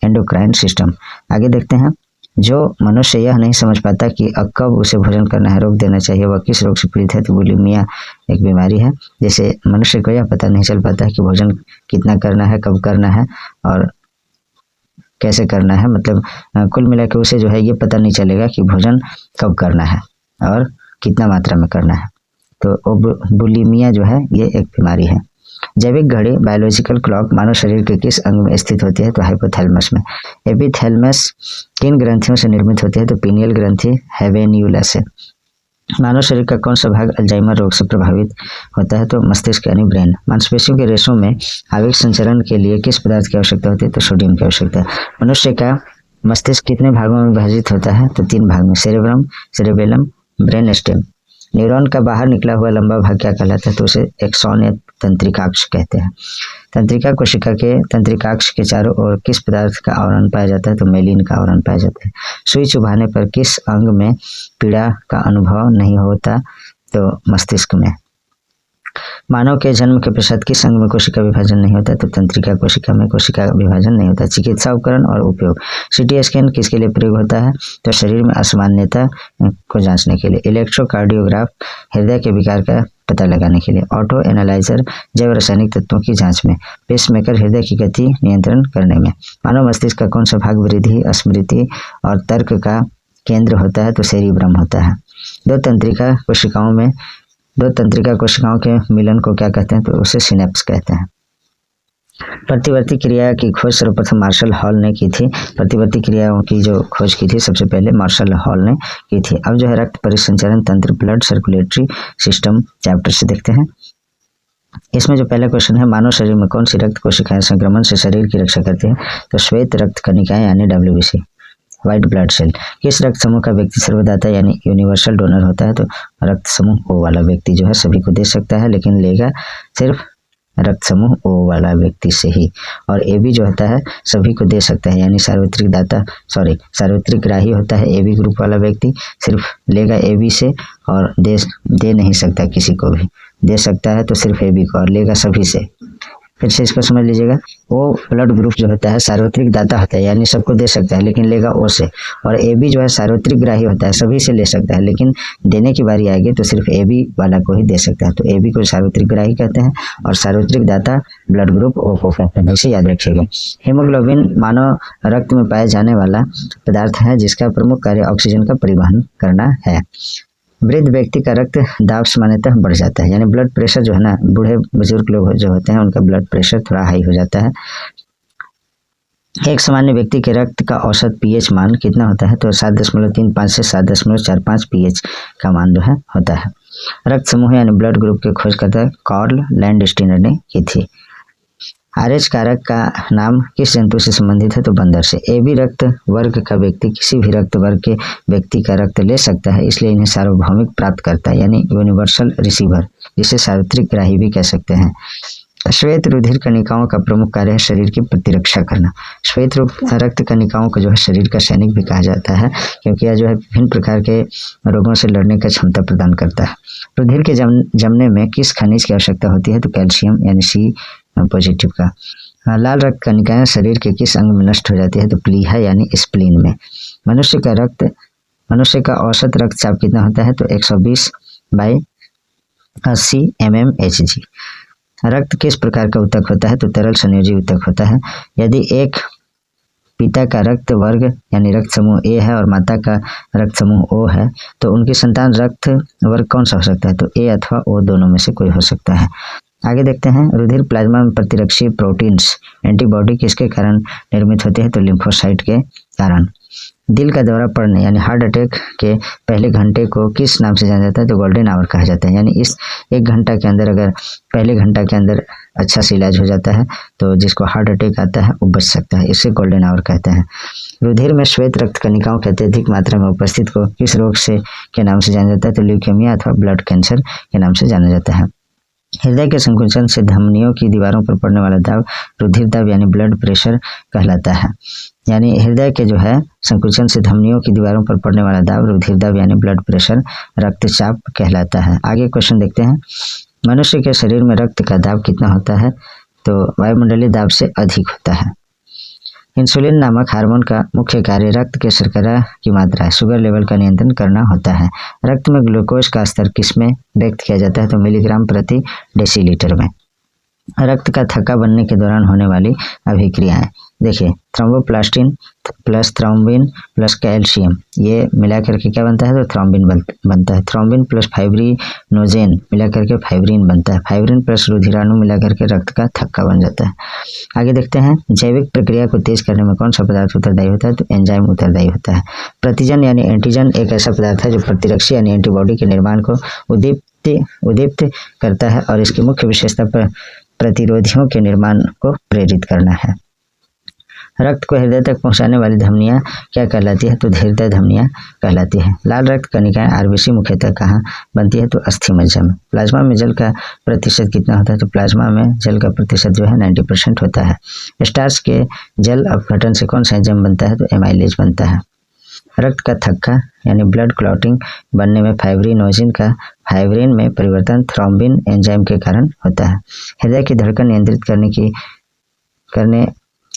एंडोक्राइन सिस्टम। आगे देखते हैं, जो मनुष्य यह नहीं समझ पाता कि अब कब उसे भोजन करना है, रोक देना चाहिए, वह किस रोग से पीड़ित है? तो बुलिमिया एक बीमारी है। जैसे मनुष्य को यह पता नहीं चल पाता है कि भोजन कितना करना है, कब करना है और कैसे करना है, मतलब कुल मिला के उसे जो है ये पता नहीं चलेगा कि भोजन कब करना है और कितना मात्रा में करना है। तो बुलिमिया जो है ये एक बीमारी है। जैविक घड़ी बायोलॉजिकल क्लॉक मानव शरीर के किस अंग में स्थित होती है? तो हाइपोथैलेमस में। एपिथैलेमस किन ग्रंथियों से निर्मित होती है? तो पीनियल ग्रंथि हैवेन्यूला से। मानव शरीर का कौन सा भाग अल्जाइमर रोग से प्रभावित होता है? तो मस्तिष्क यानी ब्रेन। मांसपेशियों के रेशों में आवेग संचरण के लिए किस पदार्थ की आवश्यकता होती है? तो सोडियम की आवश्यकता है। मनुष्य का मस्तिष्क कितने भागों में विभाजित होता है? तो 3 भाग में, cerebrum, cerebellum, brain stem. Neuron का बाहर निकला हुआ लंबा भाग क्या कहलाता है? तो उसे एक्सॉन या तंत्रिकाक्ष कहते हैं। तंत्रिका कोशिका के तंत्रिकाक्ष के चारों ओर किस पदार्थ का आवरण पाया जाता है? तो मेलिन का आवरण पाया जाता है। सुई चुभाने पर किस अंग में पीड़ा का अनुभव नहीं होता? तो मस्तिष्क में। मानव के जन्म के पश्चात किस अंग में कोशिका विभाजन नहीं होता, तो तंत्रिका कोशिका में कोशिका विभाजन नहीं होता। चिकित्सा उपकरण और उपयोग, सीटी स्कैन किसके लिए प्रयोग होता है, तो शरीर में असामान्यता को जांचने के लिए। इलेक्ट्रोकार्डियोग्राफ हृदय के विकार का पता लगाने के लिए। ऑटो एनालाइजर जैव रासायनिक तत्वों की जांच में। पेसमेकर हृदय की गति नियंत्रण करने में। मानव मस्तिष्क का कौन सा भाग वृद्धि, स्मृति और तर्क का केंद्र होता है, तो सेरिब्रम होता है। दो तंत्रिका कोशिकाओं के मिलन को क्या कहते हैं, तो उसे सिनेप्स कहते हैं। प्रतिवर्ती क्रिया की खोज सर्वप्रथम मार्शल हॉल ने की थी। प्रतिवर्ती क्रियाओं की जो खोज की थी सबसे पहले मार्शल हॉल ने की थी। अब जो है रक्त परिसंचरण तंत्र, ब्लड सर्कुलेटरी सिस्टम चैप्टर से देखते हैं। इसमें जो पहला क्वेश्चन है, मानव शरीर में कौन सी रक्त कोशिकाएं संक्रमण से शरीर की रक्षा करती है, तो श्वेत रक्त कणिकाएं यानी WBC, व्हाइट ब्लड सेल। किस रक्त समूह का व्यक्ति सर्वदाता यानी यूनिवर्सल डोनर होता है, तो रक्त समूह ओ वाला व्यक्ति जो है सभी को दे सकता है, लेकिन लेगा सिर्फ रक्त समूह ओ वाला व्यक्ति से ही। और AB जो होता है सभी को दे सकता है, यानी सार्वत्रिक ग्राही होता है AB ग्रुप वाला व्यक्ति, सिर्फ लेगा AB से और दे नहीं सकता किसी को भी, दे सकता है तो सिर्फ AB को और लेगा सभी से। फिर से इसको समझ लीजिएगा, वो ब्लड ग्रुप जो होता है सार्वत्रिक दाता होता है, यानी सबको दे सकता है लेकिन लेगा ओ से। और AB जो है सार्वत्रिक ग्राही होता है, सभी से ले सकता है, लेकिन देने की बारी आएगी तो सिर्फ AB वाला को ही दे सकता है। तो AB को सार्वत्रिक ग्राही कहते हैं और सार्वत्रिक दाता ब्लड ग्रुप ओ को कहते हैं, इसे याद रखिएगा। हीमोग्लोबिन मानव रक्त में पाया जाने वाला पदार्थ है जिसका प्रमुख कार्य ऑक्सीजन का परिवहन करना है। वृद्ध व्यक्ति का रक्त दाब सामान्यतः बढ़ जाता है, यानी ब्लड प्रेशर जो है ना, बूढ़े बुजुर्ग लोग जो होते हैं उनका ब्लड प्रेशर थोड़ा हाई हो जाता है। एक सामान्य व्यक्ति के रक्त का औसत pH मान कितना होता है, तो 7.35 से 7.45 pH का मान जो है होता है। रक्त समूह यानी ब्लड ग्रुप की खोजकर्ता कार्ल लैंडस्टीनर ने की थी। RH कारक का नाम किस जंतु से संबंधित है, तो बंदर से। AB रक्त वर्ग का व्यक्ति किसी भी रक्त वर्ग के व्यक्ति का रक्त ले सकता है, इसलिए इन्हें सार्वभौमिक प्राप्त करता है, यानी यूनिवर्सल रिसीवर, जिसे सार्वत्रिक ग्राही भी कह सकते हैं। श्वेत रुधिर कणिकाओं का प्रमुख कार्य है शरीर की प्रतिरक्षा करना। श्वेत रक्त कणिकाओं को जो है शरीर का सैनिक भी कहा जाता है, क्योंकि यह जो है विभिन्न प्रकार के रोगों से लड़ने का क्षमता प्रदान करता है। रुधिर के जमने में किस खनिज की आवश्यकता होती है, तो कैल्शियम यानी C पॉजिटिव का। लाल रक्त कणिकाएं शरीर के किस अंग में नष्ट हो जाती है, तो प्लीहा यानी स्प्लीन में। मनुष्य का औसत रक्तचाप कितना होता है, तो 120/80 mmHg। रक्त किस प्रकार का ऊतक होता है, तो तरल संयोजी ऊतक होता है। यदि एक पिता का रक्त वर्ग यानी रक्त समूह A है और माता का रक्त समूह O है, तो उनकी संतान रक्त वर्ग कौन सा हो सकता है, तो A अथवा O दोनों में से कोई हो सकता है। आगे देखते हैं, रुधिर प्लाज्मा में प्रतिरक्षी प्रोटीन्स एंटीबॉडी किसके कारण निर्मित होती है, तो लिम्फोसाइट के कारण। दिल का दौरा पड़ने यानी हार्ट अटैक के पहले घंटे को किस नाम से जाना जाता है, तो गोल्डन आवर कहा जाता है, यानी इस एक घंटा के अंदर अगर पहले घंटा के अंदर अच्छा से इलाज हो जाता है तो जिसको हार्ट अटैक आता है वो बच सकता है, इसे गोल्डन आवर कहते हैं। रुधिर में श्वेत रक्त कणिकाओं के अत्यधिक मात्रा में उपस्थित को किस रोग से के नाम से जाना जाता है, तो ल्यूकेमिया अथवा ब्लड कैंसर के नाम से जाना जाता है। हृदय के संकुचन से धमनियों की दीवारों पर पड़ने वाला दाब रुधिर दाब यानी ब्लड प्रेशर कहलाता है। यानी हृदय के जो है संकुचन से धमनियों की दीवारों पर पड़ने वाला दाब रुधिर दाब यानी ब्लड प्रेशर रक्तचाप कहलाता है। आगे क्वेश्चन देखते हैं, मनुष्य के शरीर में रक्त का दाब कितना होता है, तो वायुमंडलीय दाब से अधिक होता है। इंसुलिन नामक हार्मोन का मुख्य कार्य रक्त के शर्करा की मात्रा शुगर लेवल का नियंत्रण करना होता है। रक्त में ग्लूकोज का स्तर किसमें व्यक्त किया जाता है, तो मिलीग्राम प्रति डेसीलीटर में। रक्त का थक्का बनने के दौरान होने वाली अभिक्रियाएं देखिए, thromboplastin plus thrombin plus calcium, ये मिलाकर के क्या बनता है, तो थ्रोम्बिन बनता है। थ्रोम्बिन प्लस फाइब्रिनोजेन मिलाकर के फाइब्रिन बनता है। फाइब्रिन प्लस रुधिराणु मिलाकर के रक्त का थक्का बन जाता है। आगे देखते हैं, जैविक प्रक्रिया को तेज करने में कौन सा पदार्थ उत्तरदायी होता है, तो एंजाइम उत्तरदायी होता है। प्रतिजन यानी एंटीजन एक ऐसा पदार्थ है जो प्रतिरक्षी यानी एंटीबॉडी के निर्माण को उद्दीप्त करता है और इसकी मुख्य विशेषता पर प्रतिरोधियों के निर्माण को प्रेरित करना है। रक्त को हृदय तक पहुंचाने वाली धमनियां क्या कहलाती है, तो हृदय धमनियां कहलाती है। लाल रक्त कणिकाएं RBC मुख्यतः कहाँ बनती है, तो अस्थि मज्जा में। प्लाज्मा में जल का प्रतिशत कितना होता है, तो प्लाज्मा में जल का प्रतिशत जो है 90% होता है। स्टार्च के जल अपघटन से कौन सा एंजाइम बनता है, तो एमाइलेज बनता है। रक्त का थक्का यानी ब्लड क्लॉटिंग बनने में फाइब्रिनोजिन का फाइब्रिन में परिवर्तन थ्रोम्बिन एंजाइम के कारण होता है। हृदय की धड़कन नियंत्रित करने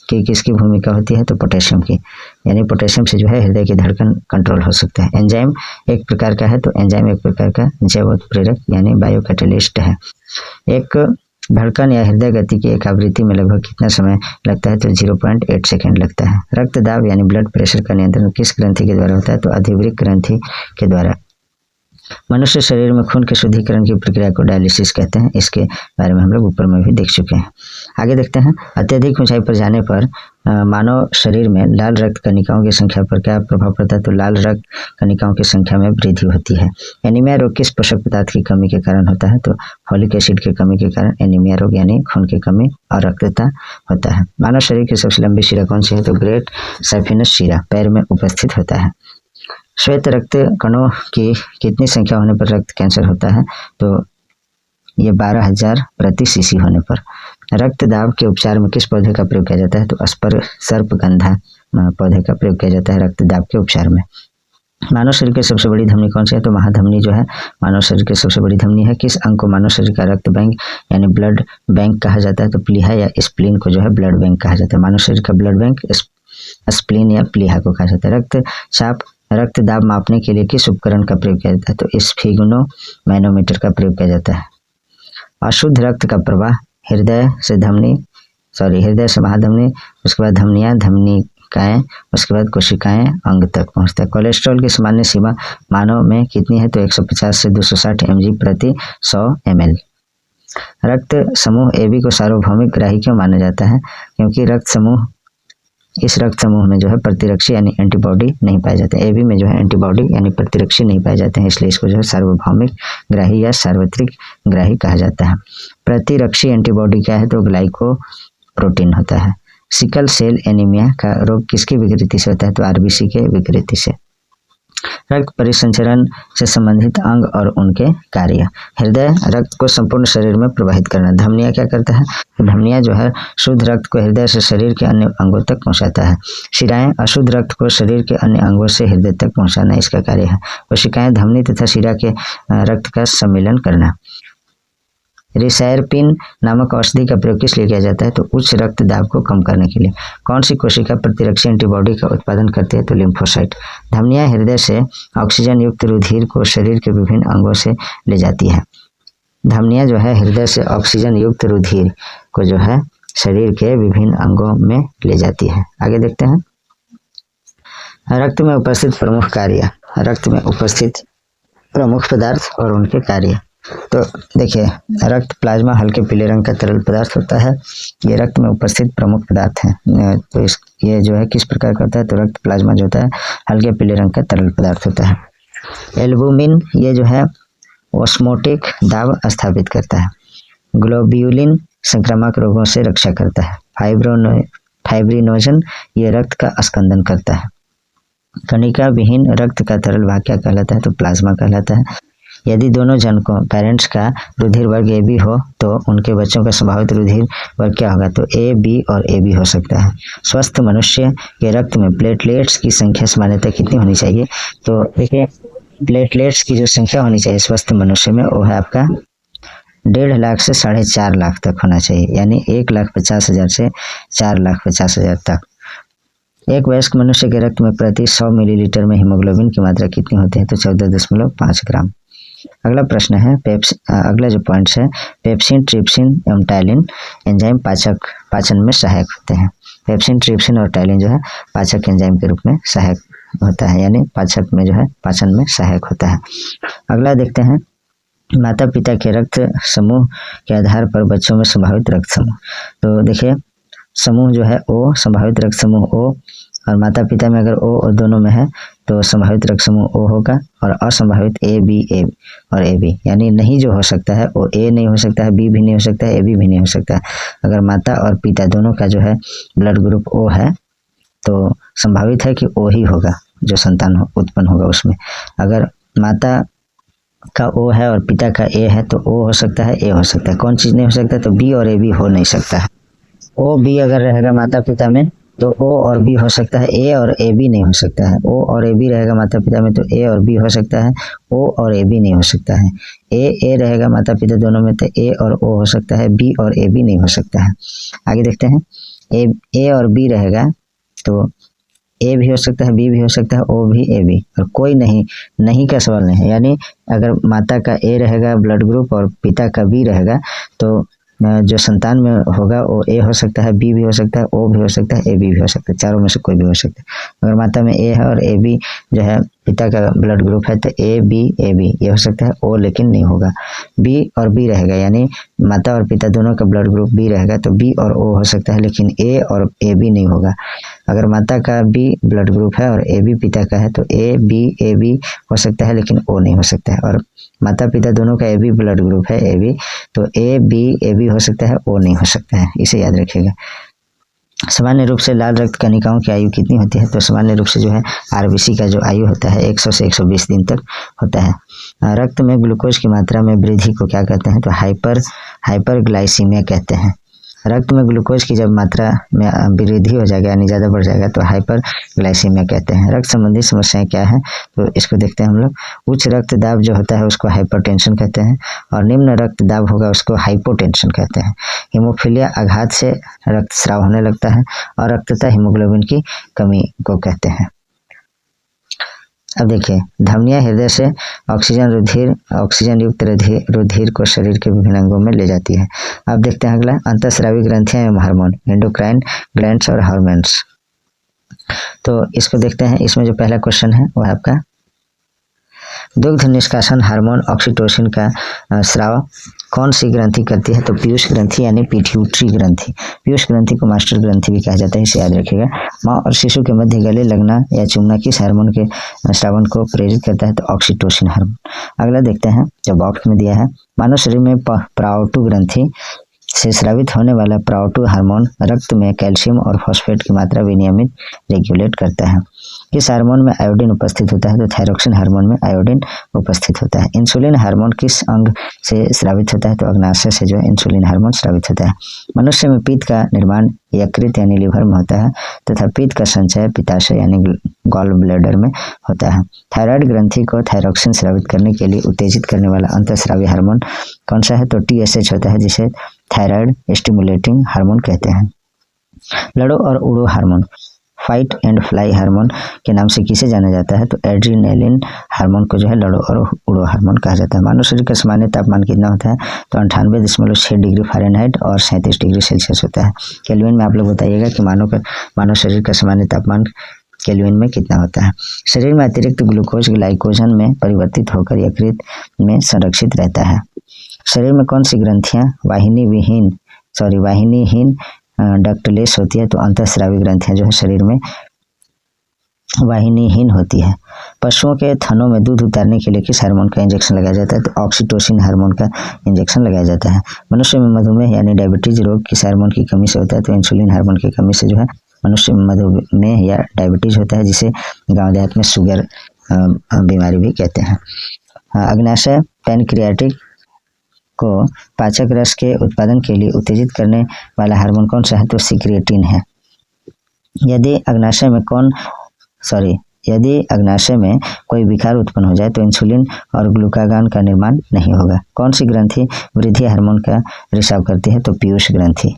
की किसकी भूमिका होती है? तो पोटेशियम की, यानी पोटेशियम से जो है हृदय की धड़कन कंट्रोल हो सकता है। एंजाइम एक प्रकार का है, तो एंजाइम एक प्रकार का जैव उत्प्रेरक यानी बायोकैटलिस्ट है। एक धड़कन या हृदय गति की एक आवृत्ति में लगभग कितना समय लगता है? तो 0.8 सेकेंड लगता है। रक्तदाब यानी ब्लड प्रेशर का नियंत्रण किस ग्रंथि के द्वारा होता है? तो अधिवृक्क ग्रंथि के द्वारा। मनुष्य शरीर में खून के शुद्धिकरण की प्रक्रिया को डायलिसिस कहते हैं। इसके बारे में हम लोग ऊपर में भी देख चुके हैं। आगे देखते हैं, अत्यधिक ऊंचाई पर जाने पर मानव शरीर में लाल रक्त कणिकाओं की संख्या पर क्या प्रभाव पड़ता है? तो लाल रक्त कणिकाओं की संख्या में वृद्धि होती है। एनीमिया रोग किस पोषक पदार्थ की कमी के कारण होता है? तो फॉलिक एसिड की कमी के कारण एनीमिया रोग यानी खून की कमी और रक्तता होता है। मानव शरीर की सबसे लंबी शिरा कौन सी है? तो ग्रेट साइफिनस शिरा पैर में उपस्थित होता है। श्वेत रक्त कणों की कितनी संख्या होने पर रक्त कैंसर होता है? तो ये 12,000 प्रति सीसी होने पर। रक्तदाब के उपचार में किस पौधे का प्रयोग किया जाता है? तो सर्पगंधा पौधे का प्रयोग किया जाता है रक्तदाब के उपचार में। मानव शरीर की सबसे बड़ी धमनी कौन सी है? तो महाधमनी जो है मानव शरीर की सबसे बड़ी धमनी है। किस अंग को मानव शरीर का रक्त बैंक यानी ब्लड बैंक कहा जाता है? तो प्लीहा या स्प्लीन को जो है ब्लड बैंक कहा जाता है। मानव शरीर का ब्लड बैंक स्प्लीन या प्लीहा को कहा जाता है। रक्तचाप रक्तदाब मापने के लिए किस उपकरण का प्रयोग किया जाता है? तो स्फिग्नो मैनोमीटर का प्रयोग किया जाता है। अशुद्ध रक्त का प्रवाह हृदय से महाधमनी, उसके बाद धमनियां, धमनिकाएं, उसके बाद कोशिकाएं अंग तक पहुंचता है। कोलेस्ट्रॉल की सामान्य सीमा मानव में कितनी है? तो 150 से 260 mg प्रति 100 ml। रक्त समूह AB को सार्वभौमिक ग्राही क्यों माना जाता है? क्योंकि इस रक्त समूह में जो है प्रतिरक्षी यानी एंटीबॉडी नहीं पाए जाते। AB में जो है एंटीबॉडी यानी प्रतिरक्षी नहीं पाए जाते हैं, इसलिए इसको जो है सार्वभौमिक ग्राही या सार्वत्रिक ग्राही कहा जाता है। प्रतिरक्षी एंटीबॉडी क्या है? तो ग्लाइकोप्रोटीन होता है। सिकल सेल एनीमिया का रोग किसकी विकृति से होता है? तो RBC के विकृति से। रक्त परिसंचरण से संबंधित अंग और उनके कार्य। हृदय रक्त को संपूर्ण शरीर में प्रवाहित करना। धमनियां क्या करता है? धमनियां जो है शुद्ध रक्त को हृदय से शरीर के अन्य अंगों तक पहुंचाता है। शिराएं अशुद्ध रक्त को शरीर के अन्य अंगों से हृदय तक पहुंचाना इसका कार्य है। कोशिकाएं धमनी तथा शिरा के रक्त का सम्मिलन करना। रिसैरपिन नामक औषधि का प्रयोग किस लिए किया जाता है? तो उच्च रक्तदाब को कम करने के लिए। कौन सी कोशिका प्रतिरक्षी एंटीबॉडी का उत्पादन करती है? तो लिम्फोसाइट। धमनियां हृदय से ऑक्सीजन युक्त रुधिर को शरीर के विभिन्न अंगों से ले जाती है। धमनियां जो है हृदय से ऑक्सीजन युक्त रुधिर को जो है शरीर के विभिन्न अंगों में ले जाती है। आगे देखते हैं, रक्त में उपस्थित प्रमुख कार्य। रक्त में उपस्थित प्रमुख पदार्थ और उनके कार्य। तो देखिए, रक्त प्लाज्मा हल्के पीले रंग का तरल पदार्थ होता है। ये रक्त में उपस्थित प्रमुख पदार्थ है। तो ये जो है किस प्रकार का होता है? तो रक्त प्लाज्मा जो होता है हल्के पीले रंग का तरल पदार्थ होता है। एल्बुमिन ये जो है ऑस्मोटिक दाब स्थापित करता है। ग्लोब्यूलिन संक्रामक रोगों से रक्षा करता है। फाइब्रिनोजन ये रक्त का स्कंदन करता है। कणिका विहीन रक्त का तरल भाग क्या कहलाता है? तो प्लाज्मा कहलाता है। यदि दोनों जनकों पेरेंट्स का रुधिर वर्ग AB हो तो उनके बच्चों का संभावित रुधिर वर्ग क्या होगा? तो AB और AB हो सकता है। स्वस्थ मनुष्य के रक्त में प्लेटलेट्स की संख्या सामान्यतः कितनी होनी चाहिए? तो देखिए, प्लेटलेट्स की जो संख्या होनी चाहिए स्वस्थ मनुष्य में वो है आपका 1.5 लाख से 4.5 लाख तक होना चाहिए, यानी 1,50,000 से 4,50,000 तक। एक वयस्क मनुष्य के रक्त में प्रति 100 मिलीलीटर में हीमोग्लोबिन की मात्रा कितनी होती है? तो 14.5 ग्राम। अगला प्रश्न है, अगला जो पॉइंट्स है, पेप्सिन, ट्रिप्सिन एवं टाइलिन एंजाइम पाचन में सहायक होते हैं। पेप्सिन, ट्रिप्सिन और टाइलिन जो है पाचक एंजाइम के रूप में सहायक होता है, यानी पाचक में जो है पाचन में सहायक होता है। अगला देखते हैं, माता पिता के रक्त समूह के आधार पर बच्चों में संभावित रक्त समूह। तो देखिए, समूह जो है O, संभावित रक्त समूह O, और माता पिता में अगर O और दोनों में है तो संभावित रक्त समूह O होगा, और असंभावित A और AB, यानी नहीं जो हो सकता है वो A नहीं हो सकता है, B भी नहीं हो सकता है, AB भी नहीं हो सकता है। अगर माता और पिता दोनों का जो है ब्लड ग्रुप O है तो संभावित है कि O ही होगा जो संतान उत्पन्न होगा उसमें। अगर माता का O है और पिता का A है तो O हो सकता है, A हो सकता है। कौन चीज़ नहीं हो सकता? तो B और AB हो नहीं सकता है। O B अगर रहेगा माता पिता में तो ओ और बी हो सकता है, ए और ए बी नहीं हो सकता है। ओ और ए बी रहेगा माता पिता में तो ए और बी हो सकता है, ओ और ए बी नहीं हो सकता है। ए रहेगा माता पिता दोनों में तो ए और ओ हो सकता है, बी और ए बी नहीं हो सकता है। आगे देखते हैं, ए और बी रहेगा तो ए भी हो सकता है, बी भी हो सकता है, ओ भी, ए भी, और कोई नहीं का सवाल नहीं है। यानी अगर माता का ए रहेगा ब्लड ग्रुप और पिता का बी रहेगा तो जो संतान में होगा वो ए हो सकता है, बी भी हो सकता है, ओ भी हो सकता है, ए बी भी हो सकता है, चारों में से कोई भी हो सकता है। अगर माता में ए है और ए बी जो है पिता का ब्लड ग्रुप है तो ए बी ये हो सकता है, ओ लेकिन नहीं होगा। बी और बी रहेगा, यानी माता और पिता दोनों का ब्लड ग्रुप बी रहेगा तो बी और ओ हो सकता है, लेकिन ए और ए बी नहीं होगा। अगर माता का बी ब्लड ग्रुप है और ए बी पिता का है तो ए बी हो सकता है, लेकिन ओ नहीं हो सकता है। और माता पिता दोनों का ए बी ब्लड ग्रुप है, ए बी, तो ए बी हो सकता है, ओ नहीं हो सकता है, इसे याद रखिएगा। सामान्य रूप से लाल रक्त कणिकाओं की आयु कितनी होती है? तो सामान्य रूप से जो है आरबीसी का जो आयु होता है 100 से 120 दिन तक होता है। रक्त में ग्लूकोज की मात्रा में वृद्धि को क्या कहते हैं? तो हाइपरग्लाइसीमिया कहते हैं। रक्त में ग्लूकोज की जब मात्रा में वृद्धि हो जाएगा यानी ज़्यादा बढ़ जाएगा तो हाइपरग्लाइसीमिया कहते हैं। रक्त संबंधी समस्याएं क्या है? तो इसको देखते हैं हम लोग। उच्च रक्तदाब जो होता है उसको हाइपरटेंशन कहते हैं और निम्न रक्तदाब होगा उसको हाइपोटेंशन कहते हैं। हीमोफीलिया आघात से रक्तस्राव होने लगता है और रक्तता हीमोग्लोबिन की कमी को कहते हैं। अब देखिए, धमनियां हृदय से ऑक्सीजन युक्त रुधिर को शरीर के विभिन्न अंगों में ले जाती है। अब देखते हैं अगला, अंतःस्रावी ग्रंथियां एवं हार्मोन, एंडोक्राइन ग्लैंड्स और हार्मोन्स। तो इसको देखते हैं। इसमें जो पहला क्वेश्चन है वह आपका दुग्ध निष्कासन हार्मोन ऑक्सीटोसिन का स्राव कौन सी ग्रंथि करती है? तो पीयूष ग्रंथि यानी पिट्यूटरी ग्रंथि। पीयूष ग्रंथि को मास्टर ग्रंथि भी कहा जाता है, इसे याद रखिएगा। माँ और शिशु के मध्य गले लगना या चुमना किस हार्मोन के स्रावन को प्रेरित करता है? तो ऑक्सीटोसिन हार्मोन। अगला देखते हैं जो बॉक्स में दिया है, मानव शरीर में प्राओटू ग्रंथि से स्रावित होने वाला प्राओटू हार्मोन रक्त में कैल्शियम और फॉस्फेट की मात्रा विनियमित रेगुलेट करता है। किस हार्मोन में आयोडीन उपस्थित होता है? तो थायरोक्सिन हार्मोन में आयोडीन उपस्थित होता है। इंसुलिन हार्मोन किस अंग से स्रावित होता है? तो अग्नाशय से जो है इंसुलिन हार्मोन स्रावित होता है। मनुष्य में पित्त का निर्माण यकृत यानी लिवर में होता है तथा पित्त का संचय पित्ताशय यानी गॉल ब्लैडर में होता है। थायराइड ग्रंथि को थायरोक्सिन स्रावित करने के लिए उत्तेजित करने वाला अंतःस्रावी हार्मोन कौन सा है? तो TSH होता है, जिसे थायराइड स्टिमुलेटिंग हार्मोन कहते हैं। लड़ो और उड़ो hormone, fight and fly hormone के नाम से किसे जाना जाता है? तो एड्रीनेलिन हार्मोन को जो है लड़ो और उड़ो हार्मोन कहा जाता है। मानव शरीर का सामान्य तापमान कितना होता है? तो 98.6 डिग्री फ़ारेनहाइट और 37 डिग्री सेल्सियस होता है। केल्विन में आप लोग बताइएगा कि मानव शरीर का सामान्य तापमान केल्विन में कितना होता है। शरीर में अतिरिक्त ग्लूकोज ग्लाइकोजन में परिवर्तित होकर यकृत में संरक्षित रहता है। शरीर में कौन सी ग्रंथियां वाहिनीहीन डक्टलेस होती है? तो अंतःस्रावी ग्रंथियां जो है शरीर में वाहिनीहीन होती है। पशुओं के थनों में दूध उतारने के लिए किस हार्मोन का इंजेक्शन लगाया जाता है? तो ऑक्सीटोसिन हार्मोन का इंजेक्शन लगाया जाता है। मनुष्य में मधुमेह यानी डायबिटीज रोग किस हार्मोन की कमी से होता है? तो इंसुलिन हार्मोन की कमी से जो है मनुष्य में मधुमेह या डायबिटीज होता है, जिसे गाँव देहात में शुगर बीमारी भी कहते हैं। अग्नाशय पैनक्रियाटिक को पाचक रस के उत्पादन के लिए उत्तेजित करने वाला हार्मोन कौन सा है? तो सिक्रेटिन है। यदि अग्नाशय में कोई विकार उत्पन्न हो जाए तो इंसुलिन और ग्लूकागॉन का निर्माण नहीं होगा। कौन सी ग्रंथि वृद्धि हार्मोन का रिसाव करती है? तो पीयूष ग्रंथि।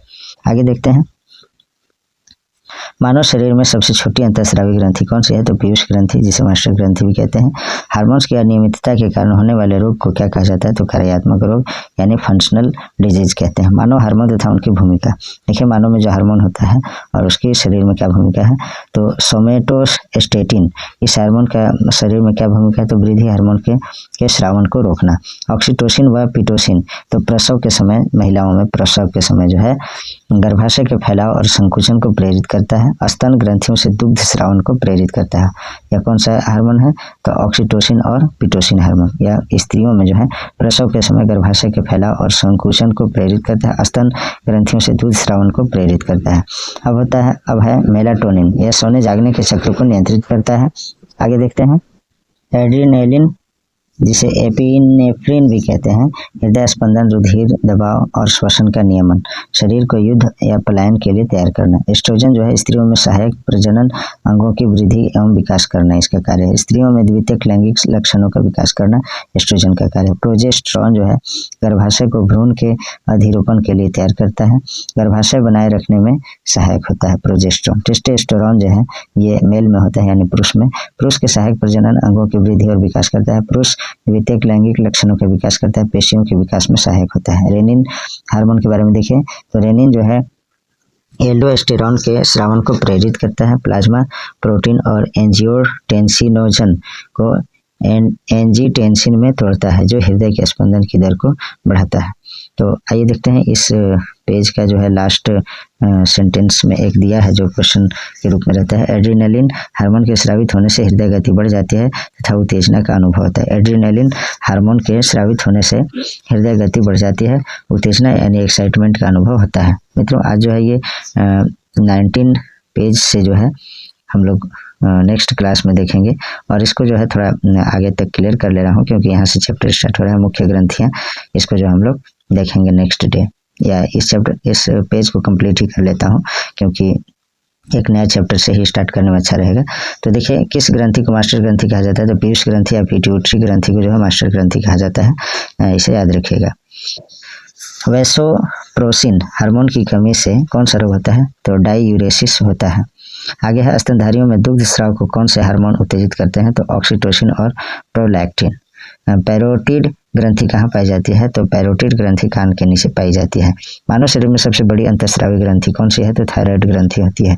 आगे देखते हैं, मानव शरीर में सबसे छोटी अंतःस्रावी ग्रंथि कौन सी है? तो पीयूष ग्रंथि, जिसे मास्टर ग्रंथि भी कहते हैं। हार्मोन्स की अनियमितता के कारण होने वाले रोग को क्या कहा जाता है? तो कार्यात्मक रोग यानी फंक्शनल डिजीज कहते हैं। मानव हार्मोन तथा उनकी भूमिका देखिए, मानव में जो हार्मोन होता है और उसकी शरीर में क्या भूमिका है? तो सोमेटोस्टेटिन इस हार्मोन का शरीर में क्या भूमिका है? तो वृद्धि हार्मोन के स्रावन को रोकना। ऑक्सीटोसिन व पिटोसिन तो प्रसव के समय, महिलाओं में प्रसव के समय जो है गर्भाशय के फैलाव और संकुचन को प्रेरित करता है। स्तन ग्रंथियों से दुग्ध स्रावन को प्रेरित करता है। यह कौन सा हार्मोन है? तो ऑक्सीटोसिन और पिटोसिन हार्मोन। यह स्त्रियों में जो है प्रसव के समय गर्भाशय के फैलाव और संकुचन को प्रेरित करता है। स्तन ग्रंथियों से दूध स्रावन को प्रेरित करता है। अब है मेलाटोनिन, यह सोने जागने के चक्र को नियंत्रित करता है। आगे देखते हैं, एड्रीनेलिन जिसे एपिनेफ्रिन भी कहते हैं, हृदय स्पंदन, रुधिर दबाव और श्वसन का नियमन, शरीर को युद्ध या पलायन के लिए तैयार करना। एस्ट्रोजन जो है स्त्रियों में सहायक प्रजनन अंगों की वृद्धि एवं विकास करना इसका कार्य है। स्त्रियों में द्वितीयक लैंगिक लक्षणों का विकास करना एस्ट्रोजन का कार्य है। प्रोजेस्टेरॉन जो है गर्भाशय को भ्रूण के अधिरोपण के लिए तैयार करता है, गर्भाशय बनाए रखने में सहायक होता है प्रोजेस्टेरॉन। टेस्टोस्टेरोन जो है ये मेल में होता है यानी पुरुष में, पुरुष के सहायक प्रजनन अंगों की वृद्धि और विकास करता है। पुरुष द्वितीयक लैंगिक लक्षणों का विकास करता है, पेशियों के विकास में सहायक होता है। रेनिन हार्मोन के बारे में देखें तो रेनिन जो है एल्डोस्टेरॉन के स्रावन को प्रेरित करता है, प्लाज्मा प्रोटीन और एंजियोटेंसिनोजन को एंजीटेंसिन में तोड़ता है जो हृदय के स्पंदन की दर को बढ़ाता है। तो आइए देखते हैं इस पेज का जो है लास्ट सेंटेंस में एक दिया है जो क्वेश्चन के रूप में रहता है। एड्रेनालिन हार्मोन के स्रावित होने से हृदय गति बढ़ जाती है तथा उत्तेजना का अनुभव होता है। एड्रेनालिन हार्मोन के स्रावित होने से हृदय गति बढ़ जाती है, उत्तेजना यानी एक्साइटमेंट का अनुभव होता है। मित्रों आज जो है ये 19 पेज से जो है हम लोग नेक्स्ट क्लास में देखेंगे और इसको जो है थोड़ा आगे तक क्लियर कर ले रहा हूँ क्योंकि यहाँ से चैप्टर स्टार्ट हो रहा है मुख्य ग्रंथियाँ, इसको जो हम लोग देखेंगे नेक्स्ट डे या इस पेज को कंप्लीट ही कर लेता हूँ क्योंकि एक नया चैप्टर से ही स्टार्ट करने में अच्छा रहेगा। तो देखिए किस ग्रंथि को मास्टर ग्रंथि कहा जाता है, तो पीयूष ग्रंथि या पिट्यूटरी ग्रंथि को जो है मास्टर ग्रंथि कहा जाता है, इसे याद रखिएगा। वैसोप्रेसिन हार्मोन की कमी से कौन सा रोग होता है, तो डाईयूरेसिस होता है। आगे है स्तनधारियों में दुग्ध स्राव को कौन से हार्मोन उत्तेजित करते हैं, तो ऑक्सीटोसिन और प्रोलैक्टिन। पैरोटिड ग्रंथि कहाँ पाई जाती है, तो पैरोटिड ग्रंथि कान के नीचे पाई जाती है। मानव शरीर में सबसे बड़ी अंतःस्रावी ग्रंथि कौन सी है, तो थायराइड ग्रंथि होती है।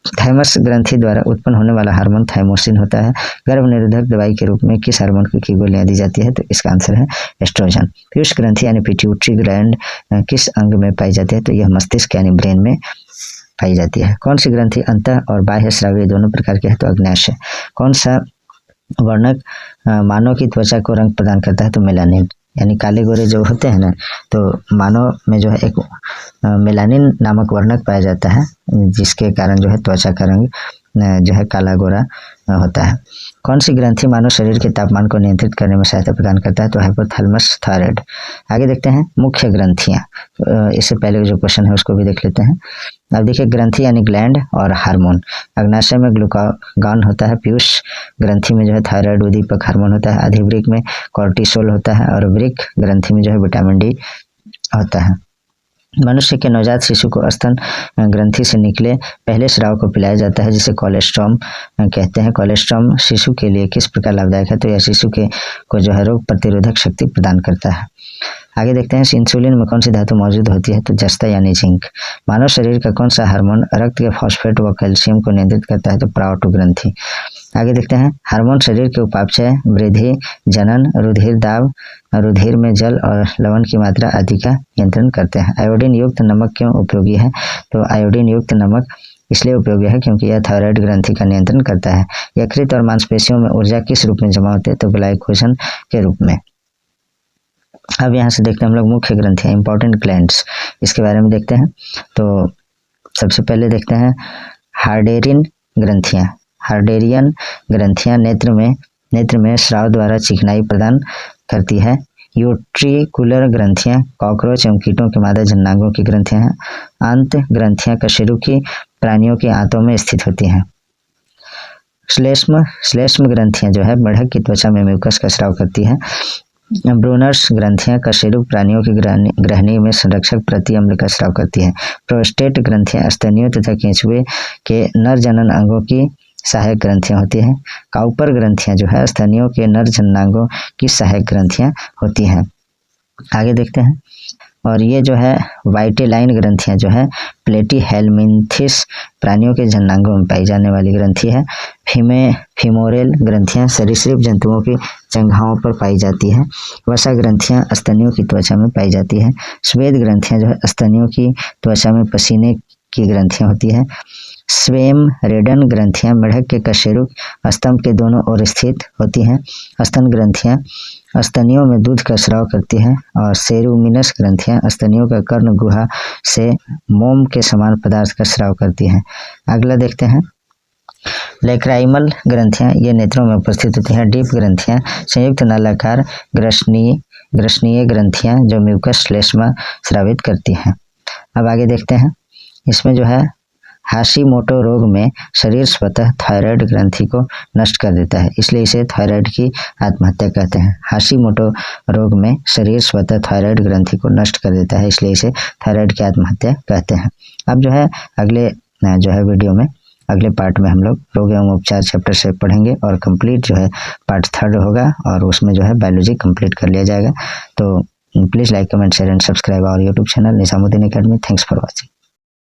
थाइमस ग्रंथि द्वारा उत्पन्न होने वाला हार्मोन थाइमोसिन होता है। गर्भ निरोधक दवाई के रूप में किस हार्मोन की गोलियां दी जाती है, तो इसका आंसर है एस्ट्रोजन। पीयूष ग्रंथि यानी पिट्यूटरी ग्लैंड किस अंग में पाई जाती है, तो यह मस्तिष्क यानी ब्रेन में पाई जाती है। कौन सी ग्रंथि अंतः और बाह्य स्रावी दोनों प्रकार की है, तो अग्न्याशय। कौन सा वर्णक मानव की त्वचा को रंग प्रदान करता है, तो मेलानिन यानी काले गोरे जो होते हैं ना, तो मानव में जो है एक मेलानिन नामक वर्णक पाया जाता है जिसके कारण जो है त्वचा का रंग जो है काला गोरा होता है। कौन सी ग्रंथि मानव शरीर के तापमान को नियंत्रित करने में सहायता प्रदान करता है, तो हाइपोथैलेमस थायराइड। आगे देखते हैं मुख्य ग्रंथियाँ, इससे पहले जो क्वेश्चन है उसको भी देख लेते हैं। अब देखिए ग्रंथि यानी ग्लैंड और हार्मोन। अग्नाशय में ग्लूकागॉन होता है, पीयूष ग्रंथि में जो है थायराइड उद्दीपक हार्मोन होता है, अधिवृक्क में कॉर्टिसोल होता है और वृक्क ग्रंथि में जो है विटामिन डी होता है। मनुष्य के नवजात शिशु को स्तन ग्रंथि से निकले पहले स्राव को पिलाया जाता है जिसे कोलेस्ट्रॉम कहते हैं। कोलेस्ट्रॉम शिशु के लिए किस प्रकार लाभदायक है, तो यह शिशु को जो है रोग प्रतिरोधक शक्ति प्रदान करता है। आगे देखते हैं इंसुलिन में कौन सी धातु मौजूद होती है, तो जस्ता यानी जिंक। मानव शरीर का कौन सा हार्मोन रक्त के फॉस्फेट व कैल्शियम को नियंत्रित करता है, तो प्राओटो ग्रंथि। आगे देखते हैं हार्मोन शरीर के उपापचय, वृद्धि, जनन, रुधिर दाब, रुधिर में जल और लवण की मात्रा आदि का नियंत्रण करते हैं। आयोडीन युक्त नमक क्यों उपयोगी है, तो आयोडीन युक्त नमक इसलिए उपयोगी है क्योंकि यह थायराइड ग्रंथि का नियंत्रण करता है। यकृत और मांसपेशियों में ऊर्जा किस रूप में जमा होती है, तो ग्लाइकोजन के रूप में। अब यहाँ से देखते हैं हम लोग मुख्य ग्रंथियाँ, इंपॉर्टेंट ग्लैंड्स, इसके बारे में देखते हैं। तो सबसे पहले देखते हैं हार्डेरियन ग्रंथियाँ। हार्डेरियन ग्रंथियाँ नेत्र में स्राव द्वारा चिकनाई प्रदान करती है। यूट्रिकुलर ग्रंथियाँ कॉकरोच एवं कीटों के मादा जननांगों की ग्रंथियाँ हैं। अंत ग्रंथियाँ कशेरुकी प्राणियों के आंतों में स्थित होती हैं। श्लेष्म ग्रंथियाँ जो है बढ़क की त्वचा में म्यूकस का स्राव करती है। ब्रूनर्स ग्रंथियां कशेरुक प्राणियों की ग्रहणी में संरक्षक प्रति अम्ल का स्राव करती है। प्रोस्टेट ग्रंथियां स्तनियों तथा केंचुए के नर जनन अंगों की सहायक ग्रंथियां होती हैं। काउपर ग्रंथियां जो है स्तनियों के नर जननांगों की सहायक ग्रंथियां होती हैं। आगे देखते हैं, और ये जो है वाइटेलाइन ग्रंथियां जो है प्लेटीहेल्मिन्थिस प्राणियों के जननांगों में पाई जाने वाली ग्रंथि है। फीमोरल ग्रंथियां सरीसृप जंतुओं की जंघाओं पर पाई जाती है। वसा ग्रंथियां स्तनियों की त्वचा में पाई जाती है। श्वेत ग्रंथियां जो है स्तनियों की त्वचा में पसीने की ग्रंथियां होती है। स्वेम रेडन ग्रंथियां मेढक के कशेरुक स्तंभ के दोनों ओर स्थित होती हैं। स्तन ग्रंथियां स्तनियों में दूध का स्राव करती है। और सेरुमिनस ग्रंथियां स्तनियों का कर्ण गुहा से मोम के समान पदार्थ का स्राव करती हैं। अगला देखते हैं लेक्राइमल ग्रंथियां ये नेत्रों में उपस्थित होती हैं। डीप ग्रंथियां संयुक्त नलाकार ग्रसनीय ग्रंथियां जो म्यूकस श्लेष्मा स्रावित करती हैं। अब आगे देखते हैं, इसमें जो है हाशिमोटो रोग में शरीर स्वतः थायराइड ग्रंथि को नष्ट कर देता है, इसलिए इसे थायराइड की आत्महत्या कहते हैं। हाशिमोटो रोग में शरीर स्वतः थायराइड ग्रंथि को नष्ट कर देता है, इसलिए इसे थायराइड की आत्महत्या कहते हैं। अब जो है अगले वीडियो में अगले पार्ट में हम लोग रोग एवं उपचार चैप्टर से पढ़ेंगे और कंप्लीट जो है पार्ट 3 होगा और उसमें जो है बायोलॉजी कंप्लीट कर लिया जाएगा। तो please like, comment, share and subscribe our YouTube channel Nizamuddin academy. Thanks for watching.